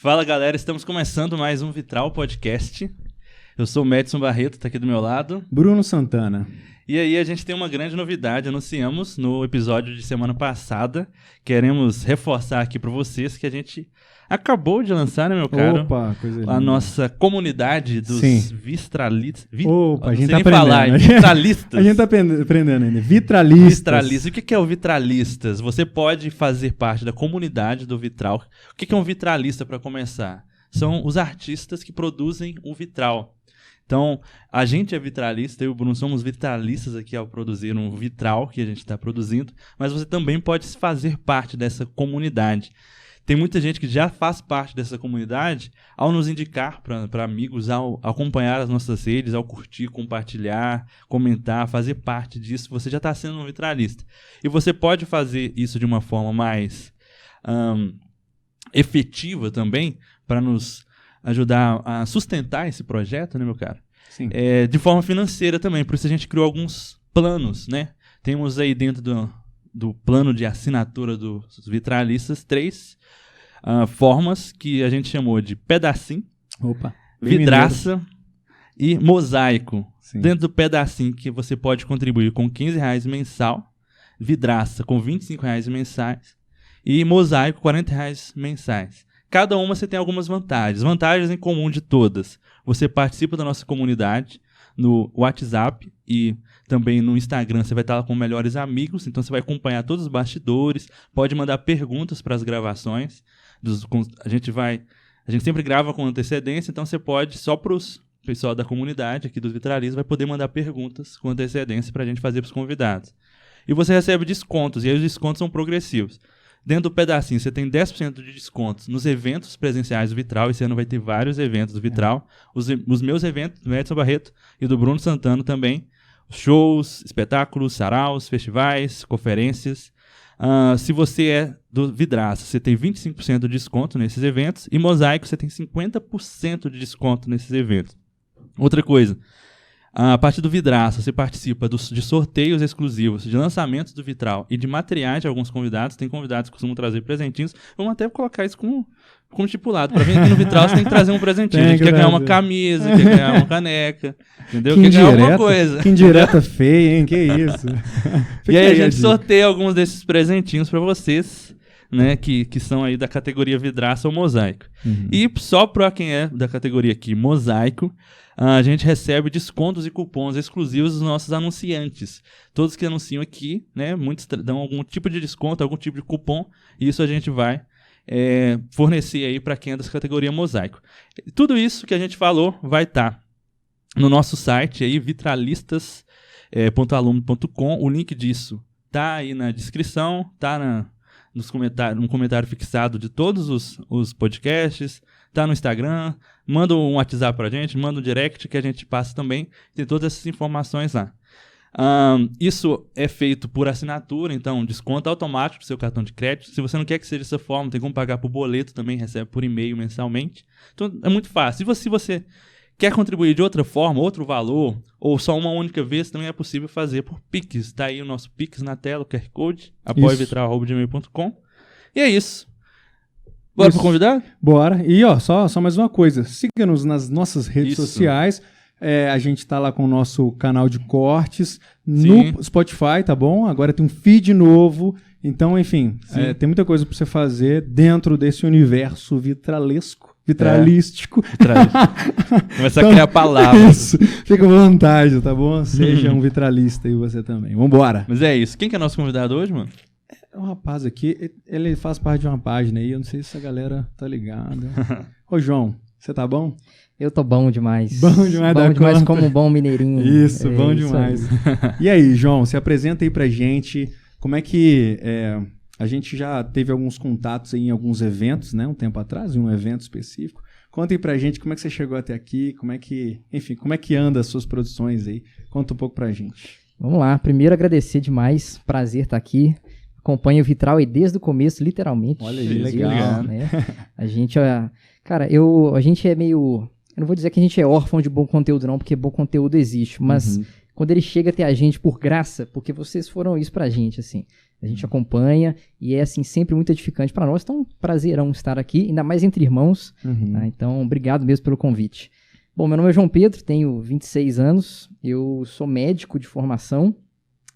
Fala galera, estamos começando mais um Vitral Podcast. Eu sou o Madison Barreto, tá aqui do meu lado. Bruno Santana. E aí a gente tem uma grande novidade, anunciamos no episódio de semana passada. Queremos reforçar aqui para vocês que a gente acabou de lançar, né, meu caro? Opa, coisa linda. A nossa comunidade dos vitralistas. Opa, a gente tá aprendendo. Falar, vitralistas. A gente tá aprendendo ainda. Vitralistas. E o que é o vitralistas? Você pode fazer parte da comunidade do vitral. O que é um vitralista, para começar? São os artistas que produzem o vitral. Então, a gente é vitralista, eu e o Bruno somos vitralistas aqui ao produzir um vitral que a gente está produzindo, mas você também pode fazer parte dessa comunidade. Tem muita gente que já faz parte dessa comunidade ao nos indicar para amigos, ao acompanhar as nossas redes, ao curtir, compartilhar, comentar, fazer parte disso. Você já está sendo um vitralista. E você pode fazer isso de uma forma mais efetiva também, para nos ajudar a sustentar esse projeto, né, meu cara? Sim. De forma financeira também. Por isso a gente criou alguns planos, né? Temos aí dentro do plano de assinatura dos vitralistas 3 formas que a gente chamou de pedacinho, vidraça e mosaico. Sim. Dentro do pedacinho, que você pode contribuir com R$15 mensal, vidraça com R$25 mensais e mosaico R$40 mensais. Cada uma você tem algumas vantagens. Vantagens em comum de todas. Você participa da nossa comunidade no WhatsApp e também no Instagram. Você vai estar lá com melhores amigos. Então você vai acompanhar todos os bastidores. Pode mandar perguntas para as gravações. A gente sempre grava com antecedência. Então você pode, só para os pessoal da comunidade aqui dos vitralistas, vai poder mandar perguntas com antecedência para a gente fazer para os convidados. E você recebe descontos. E aí os descontos são progressivos. Dentro do pedacinho, você tem 10% de descontos nos eventos presenciais do Vitral. Esse ano vai ter vários eventos do Vitral. Os meus eventos, do Edson Barreto e do Bruno Santana também. Shows, espetáculos, saraus, festivais, conferências. Se você é do Vidraça, você tem 25% de desconto nesses eventos. E Mosaico, você tem 50% de desconto nesses eventos. Outra coisa. A partir do Vidraça, você participa de sorteios exclusivos, de lançamentos do Vitral e de materiais de alguns convidados. Tem convidados que costumam trazer presentinhos. Vamos até colocar isso como estipulado. Para vir aqui no Vitral, você tem que trazer um presentinho. A gente quer ganhar uma camisa, quer ganhar uma caneca, entendeu? Quer ganhar alguma coisa. Que indireta feia, hein? Que isso. E aí a gente sorteia alguns desses presentinhos para vocês, né, que são aí da categoria Vidraça ou Mosaico. Uhum. E só para quem é da categoria aqui Mosaico, a gente recebe descontos e cupons exclusivos dos nossos anunciantes. Todos que anunciam aqui, né, muitos dão algum tipo de desconto, algum tipo de cupom, e isso a gente vai fornecer aí para quem é dessa categoria Mosaico. Tudo isso que a gente falou vai estar no nosso site aí, vitralistas.aluno.com. O link disso tá aí na descrição, tá no comentário fixado de todos os podcasts, tá no Instagram, manda um WhatsApp pra gente, manda um direct que a gente passa também, tem todas essas informações lá. Isso é feito por assinatura, então desconto automático do seu cartão de crédito. Se você não quer que seja dessa forma, tem como pagar por boleto também, recebe por e-mail mensalmente. Então é muito fácil. E se você quer contribuir de outra forma, outro valor, ou só uma única vez, também é possível fazer por Pix. Está aí o nosso Pix na tela, o QR Code, apoiovitral@gmail.com. E é isso. Bora pro convidado? Bora. E só mais uma coisa. Siga-nos nas nossas redes sociais. A gente tá lá com o nosso canal de cortes no Spotify, tá bom? Agora tem um feed novo. Então, enfim, tem muita coisa para você fazer dentro desse universo vitralístico. Começar a criar palavras. Isso. Fica à vontade, tá bom? Seja um vitralista e você também. Vambora. Mas é isso. Quem que é nosso convidado hoje, mano? É um rapaz aqui, ele faz parte de uma página aí, eu não sei se essa galera tá ligada. Ô, João, você tá bom? Eu tô bom demais. Bom demais como um bom mineirinho. Isso, bom demais. E aí, João, se apresenta aí pra gente, como é que... a gente já teve alguns contatos aí em alguns eventos, né, um tempo atrás, em um evento específico. Conta aí pra gente como é que você chegou até aqui, como é que anda as suas produções aí. Conta um pouco pra gente. Vamos lá, primeiro agradecer demais, prazer estar aqui. Acompanho o Vitral aí desde o começo, literalmente. Olha aí, legal. Né? A gente, cara, a gente é meio eu não vou dizer que a gente é órfão de bom conteúdo não, porque bom conteúdo existe, mas quando ele chega até a gente por graça, porque vocês foram isso pra gente, assim, a gente acompanha e é, assim, sempre muito edificante pra nós, então prazerão estar aqui, ainda mais entre irmãos, tá? Então obrigado mesmo pelo convite. Bom, meu nome é João Pedro, tenho 26 anos, eu sou médico de formação,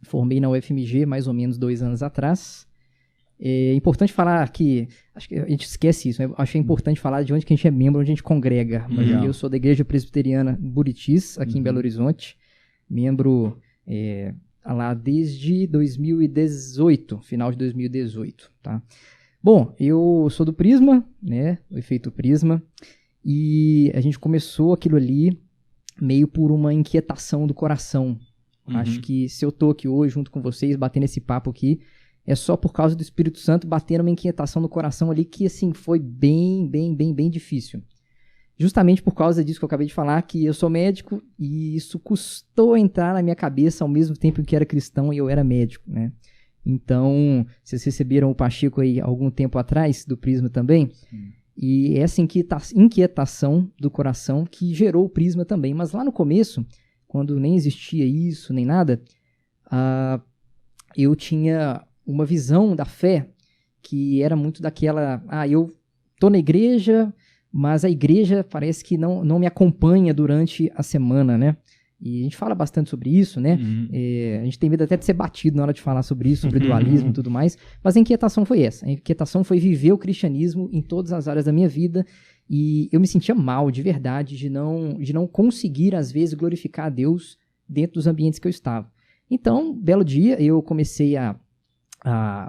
formei na UFMG mais ou menos 2 anos atrás. É importante falar que, acho que a gente esquece isso, acho importante falar de onde que a gente é membro, onde a gente congrega. Eu sou da Igreja Presbiteriana Buritis, aqui em Belo Horizonte, membro lá desde 2018, final de 2018, tá? Bom, eu sou do Prisma, né, o Efeito Prisma, e a gente começou aquilo ali meio por uma inquietação do coração. Acho que se eu tô aqui hoje junto com vocês, batendo esse papo aqui, é só por causa do Espírito Santo batendo uma inquietação no coração ali que, assim, foi bem difícil. Justamente por causa disso que eu acabei de falar, que eu sou médico e isso custou entrar na minha cabeça ao mesmo tempo que era cristão e eu era médico, né? Então, vocês receberam o Pacheco aí algum tempo atrás, do Prisma também, e essa inquietação do coração que gerou o Prisma também. Mas lá no começo, quando nem existia isso, nem nada, eu tinha uma visão da fé que era muito daquela, eu tô na igreja, mas a igreja parece que não me acompanha durante a semana, né? E a gente fala bastante sobre isso, né? A gente tem medo até de ser batido na hora de falar sobre isso, sobre dualismo e tudo mais, mas a inquietação foi essa. A inquietação foi viver o cristianismo em todas as áreas da minha vida e eu me sentia mal, de verdade, de não conseguir, às vezes, glorificar a Deus dentro dos ambientes que eu estava. Então, belo dia, eu comecei a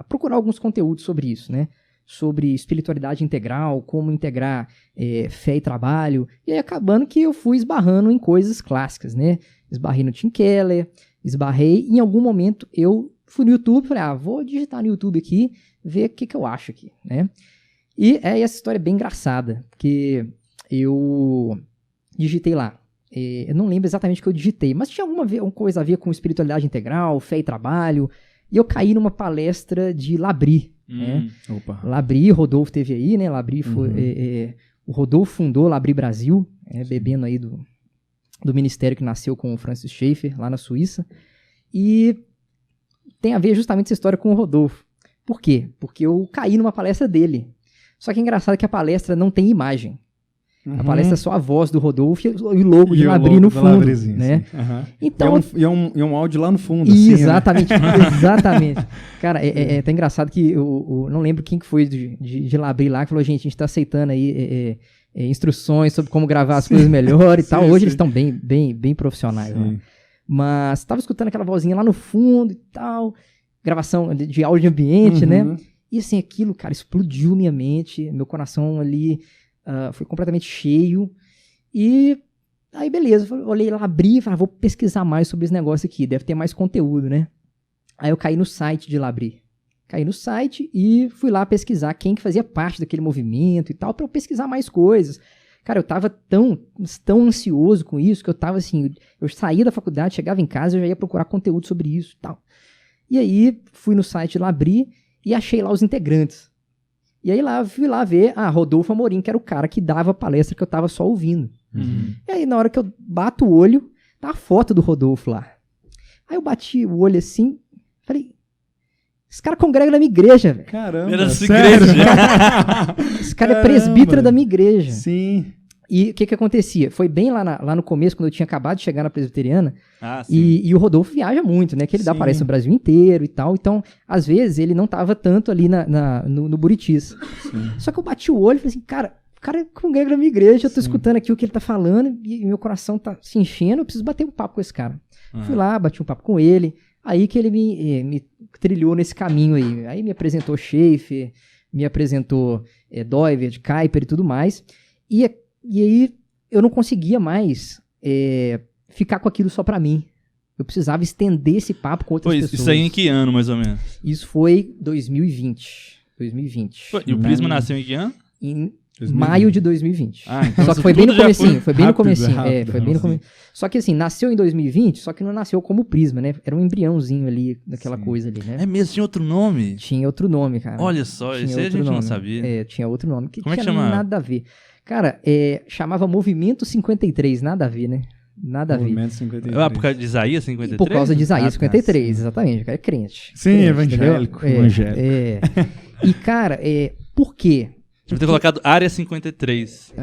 procurar alguns conteúdos sobre isso, né? Sobre espiritualidade integral, como integrar fé e trabalho, e aí acabando que eu fui esbarrando em coisas clássicas, né? Esbarrei no Tim Keller, em algum momento eu fui no YouTube, falei, vou digitar no YouTube aqui, ver o que eu acho aqui, né? E essa história é bem engraçada, porque eu digitei lá, eu não lembro exatamente o que eu digitei, mas tinha alguma coisa a ver com espiritualidade integral, fé e trabalho, e eu caí numa palestra de Labri, né? Labri, Rodolfo teve aí, né? Labri foi, o Rodolfo fundou Labri Brasil, bebendo aí do ministério que nasceu com o Francis Schaeffer, lá na Suíça. E tem a ver justamente essa história com o Rodolfo. Por quê? Porque eu caí numa palestra dele. Só que é engraçado que a palestra não tem imagem. A palestra é só a voz do Rodolfo e o logo de Labri no fundo, né? Então, e é um áudio lá no fundo. Exatamente, assim, né? Exatamente. Cara, é até engraçado que eu não lembro quem que foi de Labri lá, que falou, gente, a gente tá aceitando aí instruções sobre como gravar as coisas melhor e tal. Hoje eles estão bem profissionais, né? Mas tava escutando aquela vozinha lá no fundo e tal, gravação de áudio ambiente, né? E assim, aquilo, cara, explodiu minha mente, meu coração ali foi completamente cheio. E aí, beleza, eu olhei lá, abri e falei, vou pesquisar mais sobre esse negócio aqui, deve ter mais conteúdo, né? Aí eu caí no site de Labri. Caí no site e fui lá pesquisar quem que fazia parte daquele movimento e tal, pra eu pesquisar mais coisas. Cara, eu tava tão ansioso com isso, que eu tava assim, eu saía da faculdade, chegava em casa, eu já ia procurar conteúdo sobre isso e tal. E aí, fui no site de Labri e achei lá os integrantes. E aí fui lá ver, Rodolfo Amorim, que era o cara que dava a palestra que eu tava só ouvindo. E aí, na hora que eu bato o olho, tá a foto do Rodolfo lá. Aí eu bati o olho assim, falei, esse cara congrega na minha igreja, velho. Caramba, era sua igreja. Esse cara é presbítero da minha igreja. Sim. E o que acontecia? Foi bem lá no começo, quando eu tinha acabado de chegar na presbiteriana, sim. E o Rodolfo viaja muito, né? Que ele dá palestra no Brasil inteiro e tal. Então, às vezes, ele não tava tanto ali no Buritis. Só que eu bati o olho e falei assim, cara, o cara congrega na minha igreja, eu tô escutando aqui o que ele tá falando e meu coração tá se enchendo, eu preciso bater um papo com esse cara. Fui lá, bati um papo com ele, aí que ele me trilhou nesse caminho aí. Aí me apresentou Schaeffer, me apresentou Doivert, Kuyper e tudo mais. E aí eu não conseguia mais ficar com aquilo só pra mim. Eu precisava estender esse papo com outras pessoas. Isso aí em que ano, mais ou menos? Isso foi 2020. E o Prisma nasceu em que ano? Em maio de 2020. Então só que foi bem no comecinho. Foi bem no comecinho. Rápido, Foi bem no comecinho. Só que assim, nasceu em 2020, só que não nasceu como Prisma, né? Era um embriãozinho ali, daquela coisa ali, né? É mesmo? Tinha outro nome? Tinha outro nome, cara. Olha só, isso aí a gente não sabia. Tinha outro nome. Como é que tinha chamava? Nada a ver. Cara, chamava Movimento 53, nada a ver, né? Nada a ver. Movimento 53. Por causa de Isaías 53? Por causa de Isaías Ah, tá, 53, exatamente. O cara é crente. Sim, crente, evangélico. Evangélico. E, cara, por quê? Devia ter colocado Área 53.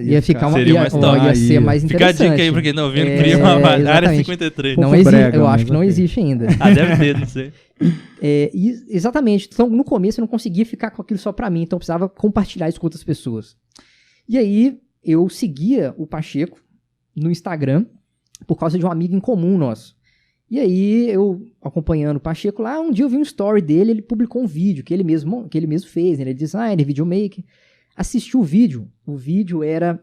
Ia ficar uma, Seria mais top. ia ser mais Fica a interessante. dica aí, porque não vindo cria uma Área exatamente. 53. Não Pouco existe, brega, eu mas acho que não ok. existe ainda. Deve ter, não sei. Exatamente. Então, no começo, eu não conseguia ficar com aquilo só pra mim, então eu precisava compartilhar isso com outras pessoas. E aí, eu seguia o Pacheco no Instagram por causa de um amigo em comum nosso. E aí, eu acompanhando o Pacheco lá, um dia eu vi um story dele, ele publicou um vídeo que ele mesmo fez, né? Ele é designer, videomaker. Assisti o vídeo era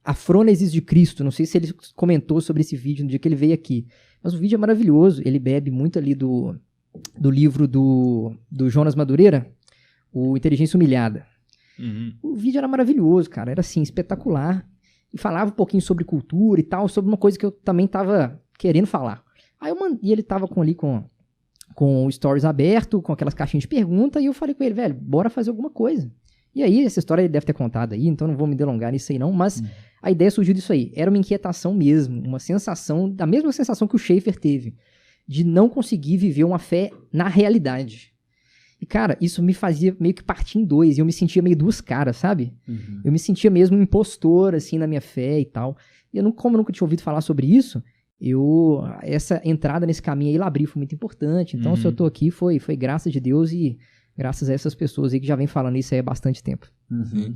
A Frônesis de Cristo, não sei se ele comentou sobre esse vídeo no dia que ele veio aqui, mas o vídeo é maravilhoso, ele bebe muito ali do livro do Jonas Madureira, o Inteligência Humilhada. Uhum. O vídeo era maravilhoso, cara, era assim, espetacular, e falava um pouquinho sobre cultura e tal, sobre uma coisa que eu também tava querendo falar. Aí e ele tava com o Stories aberto, com aquelas caixinhas de pergunta, e eu falei com ele, velho, bora fazer alguma coisa. E aí, essa história ele deve ter contado aí, então não vou me delongar nisso aí não, mas a ideia surgiu disso aí. Era uma inquietação mesmo, uma sensação, da mesma sensação que o Schaefer teve, de não conseguir viver uma fé na realidade. E, cara, isso me fazia meio que partir em dois, e eu me sentia meio duas caras, sabe? Uhum. Eu me sentia mesmo um impostor, assim, na minha fé e tal. E como eu nunca tinha ouvido falar sobre isso, essa entrada nesse caminho aí, Labri, foi muito importante. Então, se eu tô aqui, foi graça de Deus e graças a essas pessoas aí que já vem falando isso aí há bastante tempo. Uhum.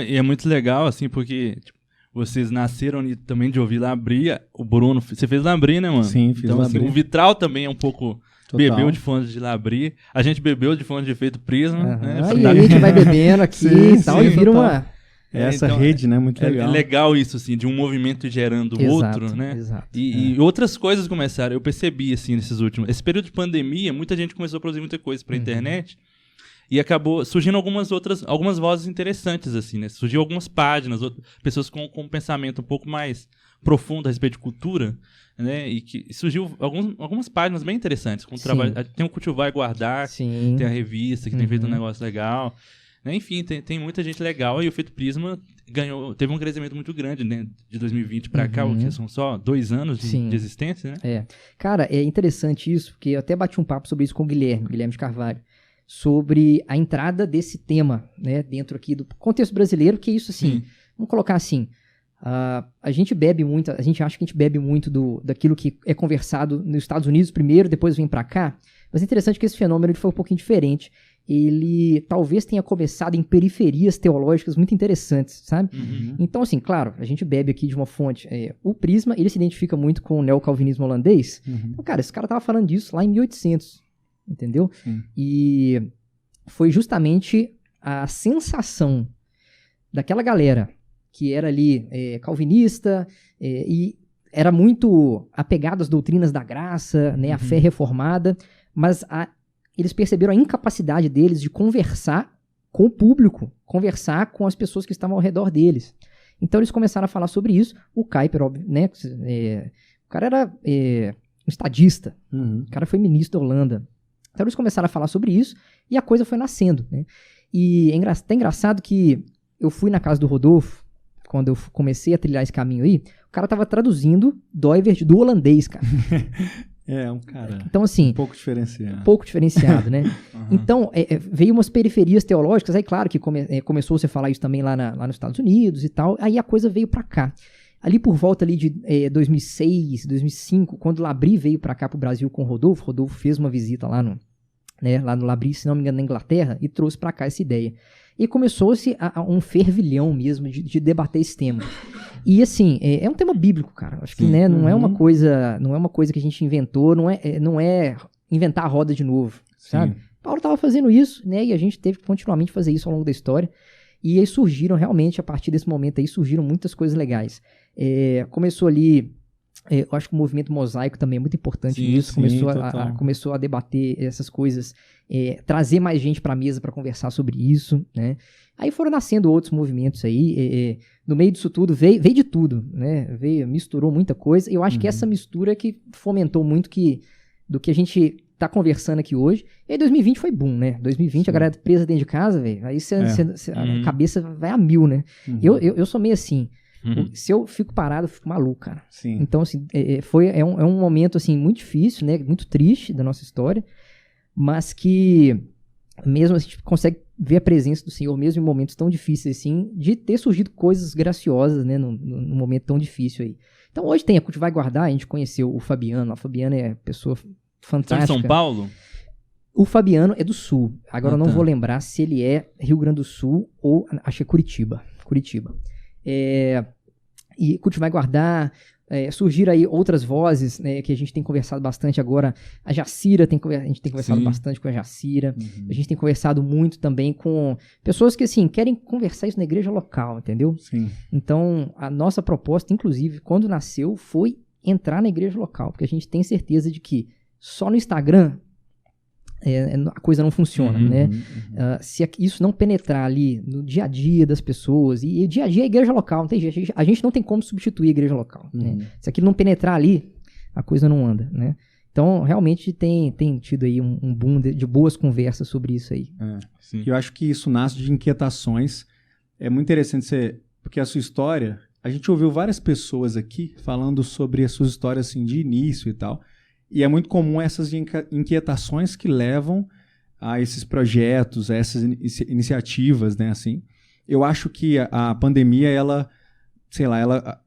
E é muito legal, assim, porque tipo, vocês nasceram também de ouvir Labri. O Bruno, você fez Labri, né, mano? Sim, fiz então, Labri. assim, o Vitral também é um pouco... Total. Bebeu de fontes de Labri. A gente bebeu de fontes de efeito Prisma. Né? E aí a gente vai bebendo aqui Sim, e tal, sim, e vira total. uma... Essa então, rede, né? Muito É legal. legal isso, assim, de um movimento gerando outro, né? Exato. E outras coisas começaram. Eu percebi, assim, nesses últimos... Esse período de pandemia, muita gente começou a produzir muita coisa pra internet. E acabou surgindo algumas vozes interessantes, assim, né? Surgiu algumas páginas, pessoas com um pensamento um pouco mais profundo a respeito de cultura, né? E que surgiu algumas páginas bem interessantes. Com trabalho, tem o Cultivar e Guardar, Sim. tem a revista que tem feito um negócio legal. Né? Enfim, tem muita gente legal e o Efeito Prisma teve um crescimento muito grande, né? De 2020 pra cá, o que são só 2 anos de existência, né? Cara, é interessante isso, porque eu até bati um papo sobre isso com o Guilherme de Carvalho, sobre a entrada desse tema, né, dentro aqui do contexto brasileiro, que é isso assim, vamos colocar assim, a gente acha que a gente bebe muito daquilo que é conversado nos Estados Unidos primeiro, depois vem pra cá, mas é interessante que esse fenômeno ele foi um pouquinho diferente. Ele talvez tenha começado em periferias teológicas muito interessantes, sabe? Então, assim, claro, a gente bebe aqui de uma fonte. O Prisma, ele se identifica muito com o neocalvinismo holandês. Então, cara, esse cara tava falando disso lá em 1800, entendeu? E foi justamente a sensação daquela galera que era ali calvinista e era muito apegado às doutrinas da graça, né, a fé reformada, mas eles perceberam a incapacidade deles de conversar com o público, conversar com as pessoas que estavam ao redor deles. Então eles começaram a falar sobre isso. O Kuyper, né, o cara era um estadista, o cara foi ministro da Holanda. Então eles começaram a falar sobre isso e a coisa foi nascendo, né? E é até engraçado que eu fui na casa do Rodolfo, quando eu comecei a trilhar esse caminho aí, o cara tava traduzindo Doivert do holandês, cara. Um cara então, assim, um pouco diferenciado, né? Então, veio umas periferias teológicas, aí claro que começou a falar isso também lá nos Estados Unidos e tal, aí a coisa veio pra cá. Ali por volta ali de 2006, 2005, quando o Labri veio pra cá pro Brasil com o Rodolfo fez uma visita lá no Labri, se não me engano, na Inglaterra, e trouxe pra cá essa ideia. E começou-se um fervilhão mesmo de debater esse tema. E assim, é um tema bíblico, cara. Acho que né, não é uma coisa que a gente inventou, não é inventar a roda de novo, sabe? Paulo estava fazendo isso, né? E a gente teve que continuamente fazer isso ao longo da história. E aí surgiram realmente, a partir desse momento aí, surgiram muitas coisas legais. Começou ali, eu acho que o movimento mosaico também é muito importante nisso. Começou a debater essas coisas, trazer mais gente para a mesa para conversar sobre isso, né? Aí foram nascendo outros movimentos aí. No meio disso tudo, veio de tudo, né? Misturou muita coisa. E eu acho que essa mistura que fomentou muito do que a gente tá conversando aqui hoje. E aí 2020 foi boom, né? 2020 a galera presa dentro de casa, velho. Aí a cabeça vai a mil, né? Eu sou meio assim. Se eu fico parado, eu fico maluco, cara. Sim. Então, assim, é um momento, assim, muito difícil, né? Muito triste da nossa história, mas que mesmo assim, a gente consegue ver a presença do Senhor mesmo em momentos tão difíceis, assim, de ter surgido coisas graciosas, né? Num momento tão difícil aí. Então, hoje tem a Cultivar e Guardar, a gente conheceu o Fabiano. A Fabiana é pessoa fantástica. São Paulo? O Fabiano é do Sul. Agora eu não vou lembrar se ele é Rio Grande do Sul ou, acho que é Curitiba. E Cultivar e Guardar, surgiram aí outras vozes, né, que a gente tem conversado bastante agora. A Jacira, a gente tem conversado bastante com a Jacira. A gente tem conversado muito também com pessoas que, assim, querem conversar isso na igreja local, entendeu? Sim. Então, a nossa proposta, inclusive, quando nasceu, foi entrar na igreja local, porque a gente tem certeza de que só no Instagram a coisa não funciona, né? Se isso não penetrar ali no dia a dia das pessoas, e o dia a dia é a igreja local, não tem jeito, a gente não tem como substituir a igreja local, né? Se aquilo não penetrar ali, a coisa não anda, né? Então, realmente tem tido aí um boom de boas conversas sobre isso aí. Eu acho que isso nasce de inquietações. É muito interessante porque a sua história, a gente ouviu várias pessoas aqui falando sobre as suas histórias assim, de início e tal. E é muito comum essas inquietações que levam a esses projetos, a essas iniciativas, né, assim. Eu acho que a pandemia, ela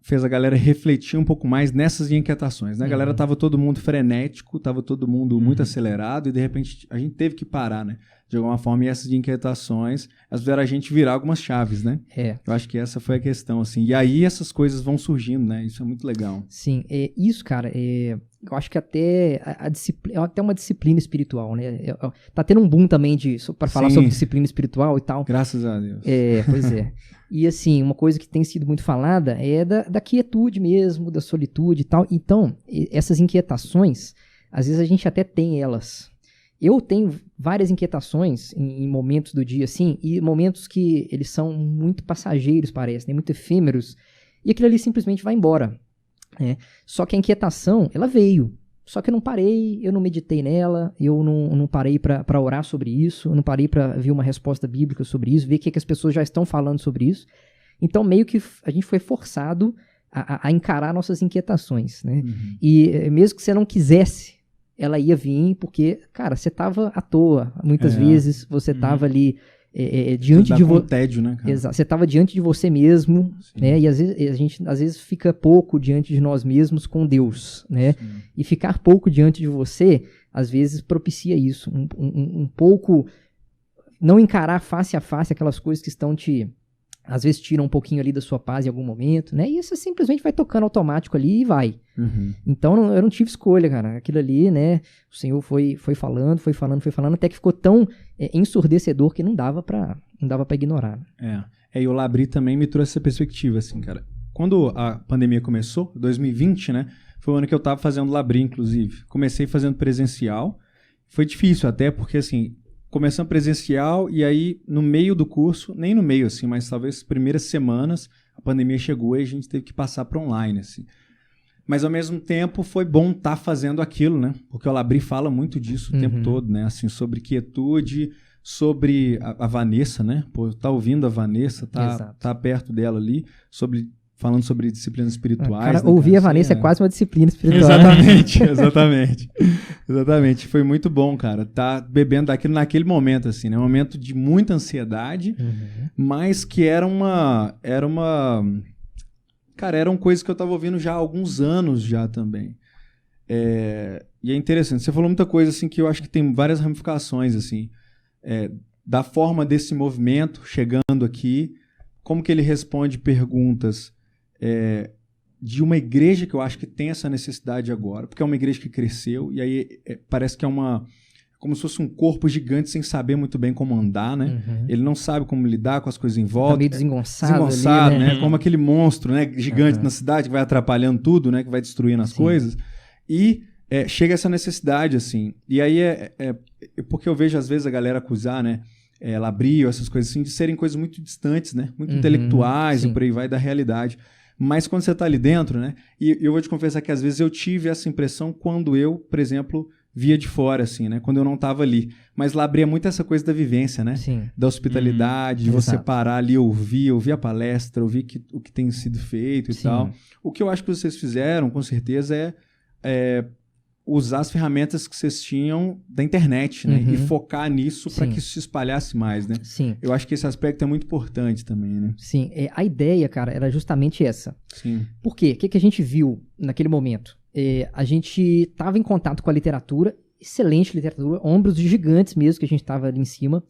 fez a galera refletir um pouco mais nessas inquietações, né? A galera tava todo mundo frenético, tava todo mundo muito acelerado e de repente a gente teve que parar, né? De alguma forma, e essas inquietações, elas fizeram a gente virar algumas chaves, né? Eu acho que essa foi a questão, assim. E aí essas coisas vão surgindo, né? Isso é muito legal. Sim, isso, cara, eu acho que até é até uma disciplina espiritual, né? Tá tendo um boom também para falar sobre disciplina espiritual e tal. Graças a Deus. Pois é. E assim, uma coisa que tem sido muito falada é da quietude mesmo, da solitude e tal. Então, essas inquietações, às vezes a gente até tem elas. Eu tenho várias inquietações em momentos do dia, assim, e momentos que eles são muito passageiros, parece, né? Muito efêmeros, e aquilo ali simplesmente vai embora. Só que a inquietação, ela veio. Só que eu não parei, eu não meditei nela, eu não parei para orar sobre isso, eu não parei para ver uma resposta bíblica sobre isso, ver o que as pessoas já estão falando sobre isso. Então, meio que a gente foi forçado a encarar nossas inquietações, né? E mesmo que você não quisesse, ela ia vir porque, cara, você tava à toa. Muitas vezes você tava ali diante de você. Tédio, né, cara? Exato. Você tava diante de você mesmo, né? E às vezes a gente fica pouco diante de nós mesmos com Deus, né? E ficar pouco diante de você, às vezes propicia isso. Um pouco não encarar face a face aquelas coisas que estão às vezes tiram um pouquinho ali da sua paz em algum momento, né? E você simplesmente vai tocando automático ali e vai. Então, eu não tive escolha, cara. Aquilo ali, né? O Senhor foi falando, até que ficou tão ensurdecedor que não dava pra ignorar. E o Labri também me trouxe essa perspectiva, assim, cara. Quando a pandemia começou, 2020, né? Foi o ano que eu tava fazendo Labri, inclusive. Comecei fazendo presencial. Foi difícil até, porque, assim, começando presencial e aí no meio do curso, nem no meio assim, mas talvez as primeiras semanas, a pandemia chegou e a gente teve que passar para online, assim. Mas ao mesmo tempo foi bom estar fazendo aquilo, né? Porque o Labri fala muito disso o tempo todo, né? Assim, sobre quietude, sobre a Vanessa, né? Pô, tá ouvindo a Vanessa, tá perto dela ali, falando sobre disciplinas espirituais. Cara, ouvir a Vanessa é quase uma disciplina espiritual. Exatamente. Foi muito bom, cara. Tá bebendo daquilo naquele momento, assim, né? Um momento de muita ansiedade, mas que eram coisas que eu tava ouvindo já há alguns anos já também. E é interessante. Você falou muita coisa, assim, que eu acho que tem várias ramificações, assim, da forma desse movimento chegando aqui, como que ele responde perguntas de uma igreja que eu acho que tem essa necessidade agora, porque é uma igreja que cresceu, e aí parece que é como se fosse um corpo gigante sem saber muito bem como andar, né? Ele não sabe como lidar com as coisas em volta. Tá meio desengonçado ali, né? Como aquele monstro, né, gigante na cidade que vai atrapalhando tudo, né? Que vai destruindo as coisas. E chega essa necessidade, assim. E aí porque eu vejo às vezes a galera acusar, né? Labrio, essas coisas assim, de serem coisas muito distantes, né? Muito intelectuais e por aí vai da realidade. Mas quando você está ali dentro, né? E eu vou te confessar que às vezes eu tive essa impressão quando eu, por exemplo, via de fora, assim, né? Quando eu não tava ali. Mas lá abria muito essa coisa da vivência, né? Sim. Da hospitalidade, de você Exato. parar ali, ouvir a palestra, ouvir o que tem sido feito e Sim. tal. O que eu acho que vocês fizeram, com certeza, é usar as ferramentas que vocês tinham da internet, né? Uhum. E focar nisso para Sim. que isso se espalhasse mais, né? Sim. Eu acho que esse aspecto é muito importante também, né? Sim. A ideia, cara, era justamente essa. Sim. Por quê? O que a gente viu naquele momento? A gente estava em contato com a literatura, excelente literatura, ombros de gigantes mesmo, que a gente estava ali em cima.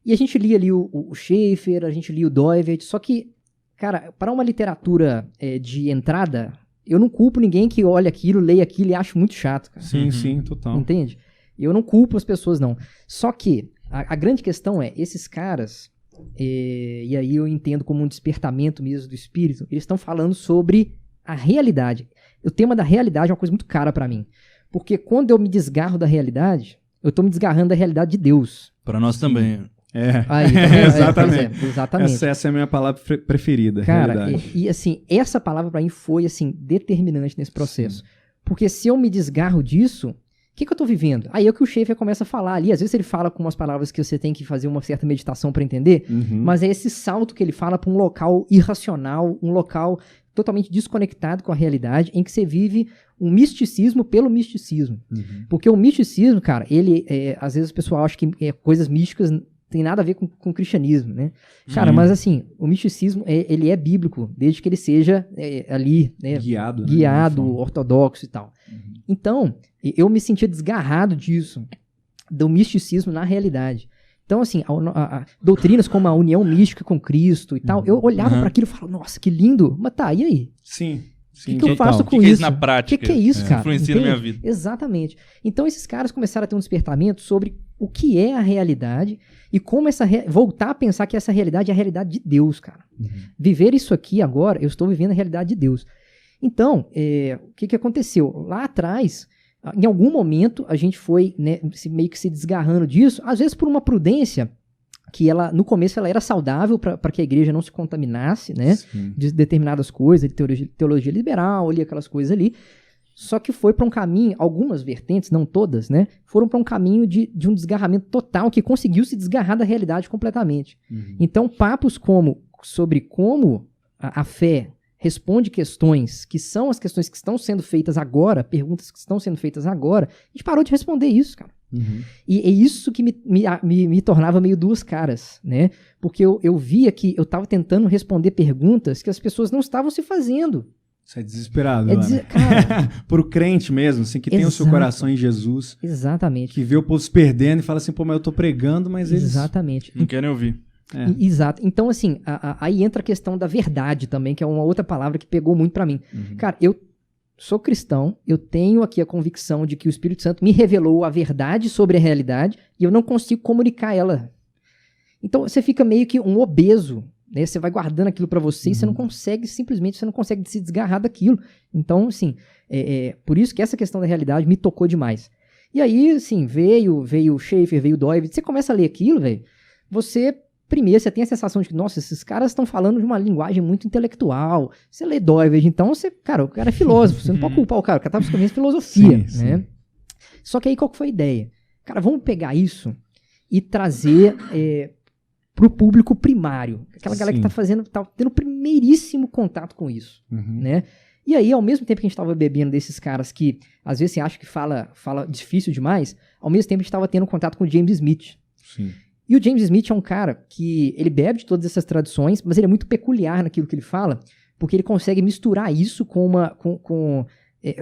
E a gente lia ali o Schaeffer, a gente lia o Doivert, só que, cara, para uma literatura de entrada, eu não culpo ninguém que olha aquilo, leia aquilo e acha muito chato, cara. Sim, sim, total. Entende? Eu não culpo as pessoas, não. Só que a grande questão é, esses caras, e aí eu entendo como um despertamento mesmo do espírito, eles estão falando sobre a realidade. O tema da realidade é uma coisa muito cara pra mim. Porque quando eu me desgarro da realidade, eu tô me desgarrando da realidade de Deus. Pra nós também. Aí, tá vendo? Exatamente. Pois é, exatamente. Essa é a minha palavra preferida, Cara, realidade. e assim, essa palavra pra mim foi assim, determinante nesse processo. Porque se eu me desgarro disso, o que eu tô vivendo? Aí é que o Schaeffer começa a falar ali. Às vezes ele fala com umas palavras que você tem que fazer uma certa meditação pra entender, Uhum. mas é esse salto que ele fala pra um local irracional, um local totalmente desconectado com a realidade, em que você vive um misticismo pelo misticismo. Uhum. Porque o misticismo, cara, ele, às vezes o pessoal acha que coisas místicas tem nada a ver com o cristianismo, né? Cara, mas assim, o misticismo, ele é bíblico, desde que ele seja ali, né, Guiado, né? guiado, ortodoxo e tal. Uhum. Então, eu me sentia desgarrado disso, do misticismo na realidade. Então, assim, doutrinas como a união mística com Cristo e tal, eu olhava pra aquilo e falava, nossa, que lindo, mas tá, e aí? Sim. O que eu faço com O que é isso? isso na prática? O que é isso, cara? Influencia na Entende? minha vida. Exatamente. Então, esses caras começaram a ter um despertamento sobre o que é a realidade e como voltar a pensar que essa realidade é a realidade de Deus, cara. Uhum. Viver isso aqui agora, eu estou vivendo a realidade de Deus. Então, o que aconteceu? Lá atrás, em algum momento, a gente foi, né, meio que se desgarrando disso, às vezes por uma prudência que ela, no começo, ela era saudável para que a igreja não se contaminasse, né, de determinadas coisas, de teologia liberal, ali, aquelas coisas ali. Só que foi para um caminho, algumas vertentes, não todas, né, foram para um caminho de um desgarramento total que conseguiu se desgarrar da realidade completamente. Uhum. Então, papos sobre como a fé responde questões que são as questões que estão sendo feitas agora, perguntas que estão sendo feitas agora, a gente parou de responder isso, cara. Uhum. E é isso que me tornava meio duas caras, né? Porque eu via que eu estava tentando responder perguntas que as pessoas não estavam se fazendo. Isso é desesperado, Cara, Pro crente mesmo, assim, que tem o seu Exato. coração em Jesus, exatamente. que vê o povo se perdendo e fala assim, pô, mas eu tô pregando, mas eles... Exatamente. Não querem ouvir. Exato. Então, assim, aí entra a questão da verdade também, que é uma outra palavra que pegou muito pra mim. Uhum. Cara, eu sou cristão, eu tenho aqui a convicção de que o Espírito Santo me revelou a verdade sobre a realidade e eu não consigo comunicar ela. Então, você fica meio que um obeso, né? Você vai guardando aquilo pra você e você não consegue, simplesmente, você não consegue se desgarrar daquilo. Então, assim, por isso que essa questão da realidade me tocou demais. E aí, assim, veio o Schaeffer, veio o Doivert, você começa a ler aquilo, velho, primeiro, você tem a sensação de que, nossa, esses caras estão falando de uma linguagem muito intelectual. Você lê Doivert, então, o cara é filósofo. Você não pode culpar o cara tá buscando filosofia, Sim, né? sim. Só que aí, qual que foi a ideia? Cara, vamos pegar isso e trazer pro público primário. Aquela galera que tá tendo primeiríssimo contato com isso, Uhum. né? E aí, ao mesmo tempo que a gente tava bebendo desses caras que, às vezes, você acha que fala difícil demais, ao mesmo tempo a gente tava tendo contato com o James Smith. Sim. E o James Smith é um cara que ele bebe de todas essas tradições, mas ele é muito peculiar naquilo que ele fala, porque ele consegue misturar isso com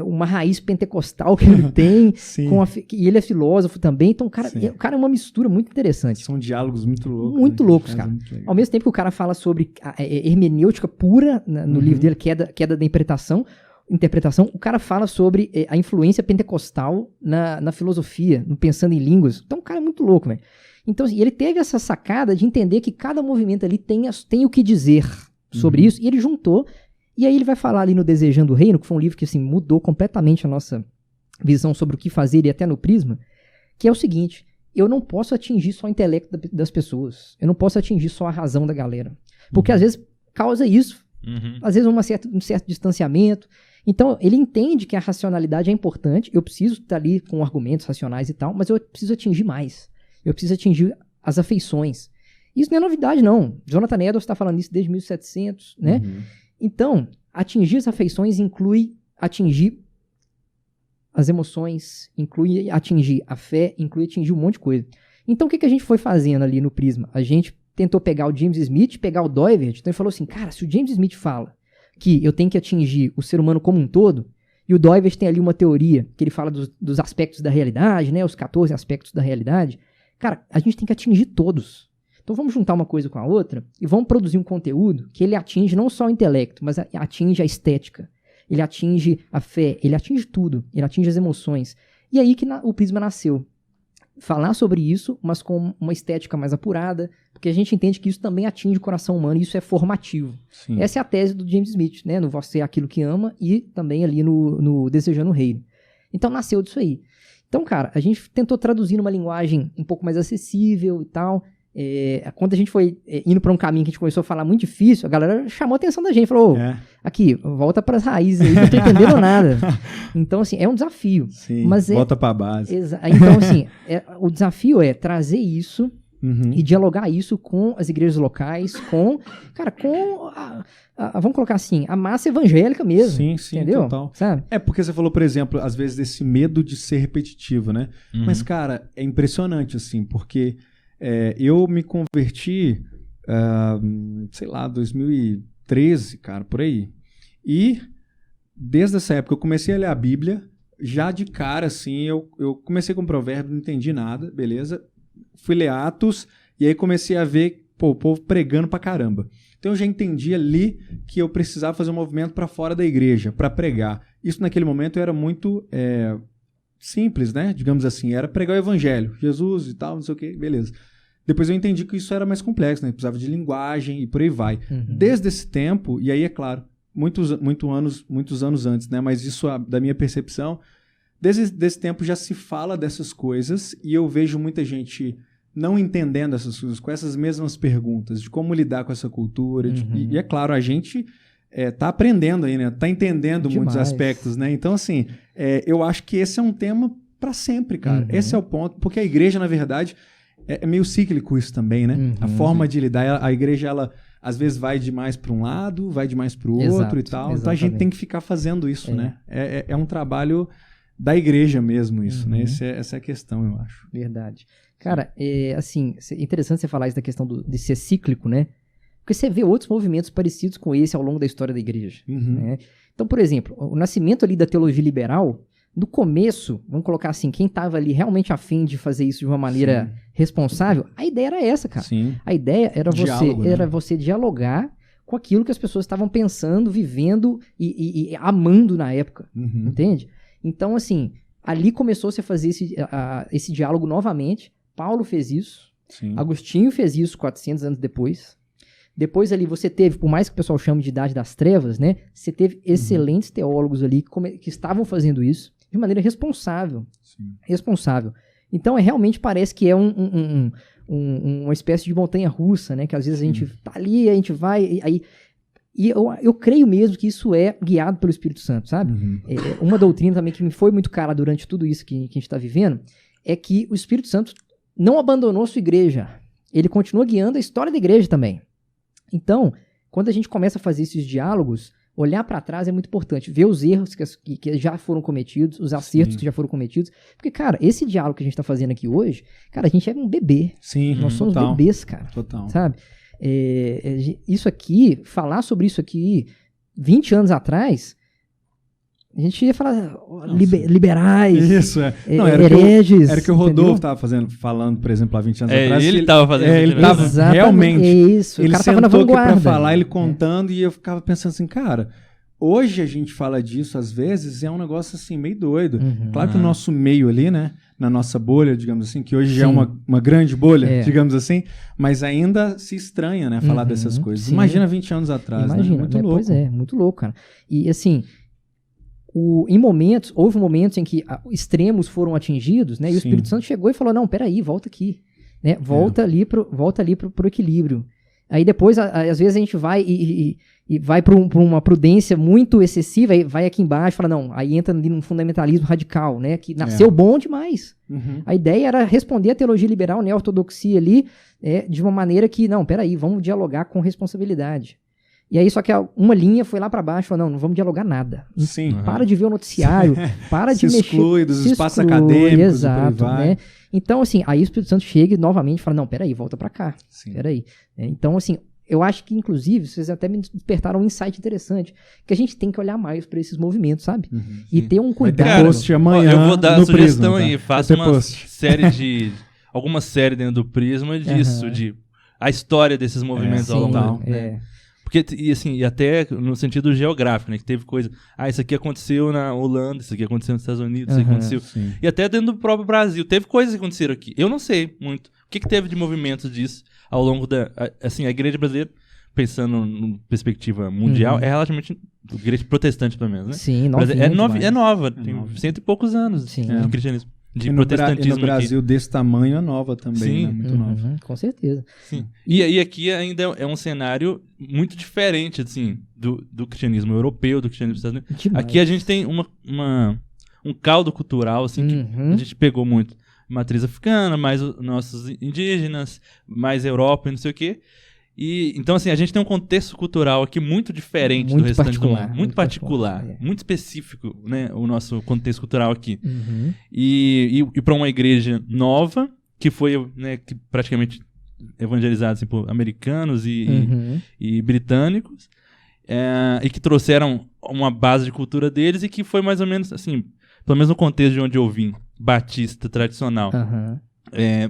uma raiz pentecostal que ele tem, Sim. e ele é filósofo também, então o cara é uma mistura muito interessante. São diálogos muito loucos. Muito né? loucos, Faz cara. muito legal. Ao mesmo tempo que o cara fala sobre a hermenêutica pura, no livro dele, queda da interpretação, o cara fala sobre a influência pentecostal na filosofia, no pensando em línguas. Então o cara é muito louco, velho. Então, assim, ele teve essa sacada de entender que cada movimento ali tem o que dizer sobre isso, e ele juntou, e aí ele vai falar ali no Desejando o Reino, que foi um livro que, assim, mudou completamente a nossa visão sobre o que fazer e até no Prisma, que é o seguinte: eu não posso atingir só o intelecto das pessoas, eu não posso atingir só a razão da galera, porque às vezes causa isso, às vezes um certo distanciamento, Então, ele entende que a racionalidade é importante, eu preciso estar ali com argumentos racionais e tal, mas eu preciso atingir mais. Eu preciso atingir as afeições. Isso não é novidade, não. Jonathan Edwards está falando isso desde 1700, né? Então, atingir as afeições inclui atingir as emoções, inclui atingir a fé, inclui atingir um monte de coisa. Então, o que a gente foi fazendo ali no Prisma? A gente tentou pegar o James Smith, pegar o Doivert, então ele falou assim, cara, se o James Smith fala que eu tenho que atingir o ser humano como um todo, e o Doivert tem ali uma teoria, que ele fala dos aspectos da realidade, né, os 14 aspectos da realidade, cara, a gente tem que atingir todos. Então vamos juntar uma coisa com a outra e vamos produzir um conteúdo que ele atinge não só o intelecto, mas atinge a estética, ele atinge a fé, ele atinge tudo, ele atinge as emoções. E aí que o Prisma nasceu. Falar sobre isso, mas com uma estética mais apurada, porque a gente entende que isso também atinge o coração humano e isso é formativo. Sim. Essa é a tese do James Smith, né? No Você é Aquilo que Ama e também ali no Desejando o Reino. Então nasceu disso aí. Então, cara, a gente tentou traduzir numa linguagem um pouco mais acessível e tal. Quando a gente foi indo para um caminho que a gente começou a falar muito difícil, a galera chamou a atenção da gente, falou, aqui, volta para as raízes aí, não tô entendendo nada. Então, assim, é um desafio. Sim, mas volta para a base. Então, assim, o desafio é trazer isso e dialogar isso com as igrejas locais, vamos colocar assim, a massa evangélica mesmo. Sim, entendeu? Total. Sabe? Porque você falou, por exemplo, às vezes desse medo de ser repetitivo, né? Mas, cara, é impressionante, assim, porque eu me converti, sei lá, 2013, cara, por aí. E desde essa época eu comecei a ler a Bíblia, já de cara, assim, eu comecei com Provérbios, não entendi nada, beleza? Fui ler Atos, e aí comecei a ver, o povo pregando pra caramba. Então eu já entendi ali que eu precisava fazer um movimento para fora da igreja, para pregar. Isso naquele momento era muito simples, né? Digamos assim, era pregar o evangelho, Jesus e tal, não sei o que, beleza. Depois eu entendi que isso era mais complexo, né? Precisava de linguagem e por aí vai. Desde esse tempo, e aí é claro, muitos anos antes, né? Mas isso, da minha percepção, desde esse tempo já se fala dessas coisas e eu vejo muita gente não entendendo essas coisas, com essas mesmas perguntas, de como lidar com essa cultura. E é claro, a gente tá aprendendo aí, né? Tá entendendo muitos aspectos, né? Então, assim, eu acho que esse é um tema para sempre, cara. Esse é o ponto, porque a igreja, na verdade, é meio cíclico isso também, né? A forma de lidar, a igreja, ela às vezes vai demais para um lado, vai demais para o outro e tal. Exatamente. Então a gente tem que ficar fazendo isso, né? É um trabalho da igreja mesmo isso, né? Essa é a questão, eu acho. Verdade. Cara, assim, é interessante você falar isso da questão de ser cíclico, né? Porque você vê outros movimentos parecidos com esse ao longo da história da igreja. Né? Então, por exemplo, o nascimento ali da teologia liberal, no começo, vamos colocar assim, quem estava ali realmente a fim de fazer isso de uma maneira responsável, a ideia era essa, cara. Sim. A ideia era você dialogar com aquilo que as pessoas estavam pensando, vivendo e amando na época, entende? Então, assim, ali começou-se a fazer esse diálogo novamente. Paulo fez isso, Agostinho fez isso 400 anos depois. Depois ali você teve, por mais que o pessoal chame de Idade das Trevas, né? Você teve excelentes teólogos ali que estavam fazendo isso de maneira responsável. Responsável. Então, realmente parece que é uma espécie de montanha-russa, né? Que às vezes a gente tá ali, a gente vai... E eu creio mesmo que isso é guiado pelo Espírito Santo, sabe? Uma doutrina também que me foi muito cara durante tudo isso que a gente está vivendo é que o Espírito Santo não abandonou sua igreja. Ele continua guiando a história da igreja também. Então, quando a gente começa a fazer esses diálogos, olhar para trás é muito importante. Ver os erros que já foram cometidos, os acertos que já foram cometidos. Porque, cara, esse diálogo que a gente está fazendo aqui hoje, cara, a gente é um bebê. Nós somos bebês, cara. Total. Sabe? Isso aqui, falar sobre isso aqui 20 anos atrás, a gente ia falar liberais, isso, hereges. Era que o Rodolfo estava falando, por exemplo, há 20 anos atrás. Ele estava fazendo. Ele estava realmente. Isso, ele o cara estava na vanguarda. Para falar, ele contando, e eu ficava pensando assim, cara, hoje a gente fala disso, às vezes, é um negócio assim, meio doido. Claro que o nosso meio ali, né, na nossa bolha, digamos assim, que hoje já é uma grande bolha, digamos assim, mas ainda se estranha, né, falar dessas coisas. Imagina 20 anos atrás, Imagina, né? Muito louco. Pois é, muito louco, cara. E assim... houve momentos em que extremos foram atingidos, né? E o Espírito Santo chegou e falou, não, peraí, volta aqui, né? Volta ali pro equilíbrio. Aí depois, às vezes, a gente vai e vai para uma prudência muito excessiva, aí vai aqui embaixo e fala, não, aí entra ali num fundamentalismo radical, né? Que nasceu bom demais. A ideia era responder a teologia liberal, né, a ortodoxia ali, de uma maneira que, não, peraí, vamos dialogar com responsabilidade. E aí, só que uma linha foi lá para baixo, falou, não vamos dialogar nada. Sim. Para de ver o noticiário, para de mexer. Exclui dos espaços acadêmicos. Exato, né? Então, assim, aí o Espírito Santo chega e novamente fala, não, peraí, volta para cá. Sim. Peraí. Então, assim, eu acho que, inclusive, vocês até me despertaram um insight interessante, que a gente tem que olhar mais para esses movimentos, sabe? E ter um cuidado. Vai ter post amanhã. Eu vou dar a sugestão Prisma, aí, faça uma série de... alguma série dentro do Prisma disso, de a história desses movimentos ao longo. Porque, e até no sentido geográfico, né? Que teve coisa... isso aqui aconteceu na Holanda, isso aqui aconteceu nos Estados Unidos, isso aqui aconteceu... Sim. E até dentro do próprio Brasil. Teve coisas que aconteceram aqui. Eu não sei muito. O que teve de movimentos disso ao longo da... Assim, a igreja brasileira, pensando em perspectiva mundial, é relativamente... A igreja protestante, pelo menos, né? Sim, é nova. Tem 100 e poucos anos de cristianismo. De protestantismo no Brasil aqui. Desse tamanho é nova também, Sim. né? Muito nova. Com certeza. Sim. E aqui ainda é um cenário muito diferente, assim, do cristianismo europeu, do cristianismo dos Estados Unidos. Demais. Aqui a gente tem um caldo cultural, assim, que a gente pegou muito. Matriz africana, mais os nossos indígenas, mais Europa e não sei o quê. E, então, assim, a gente tem um contexto cultural aqui muito diferente do restante do mundo. Muito particular, muito específico, né? O nosso contexto cultural aqui. E para uma igreja nova, que foi, né, que praticamente evangelizada assim, por americanos e britânicos, e que trouxeram uma base de cultura deles e que foi mais ou menos, assim, pelo menos no contexto de onde eu vim, batista tradicional.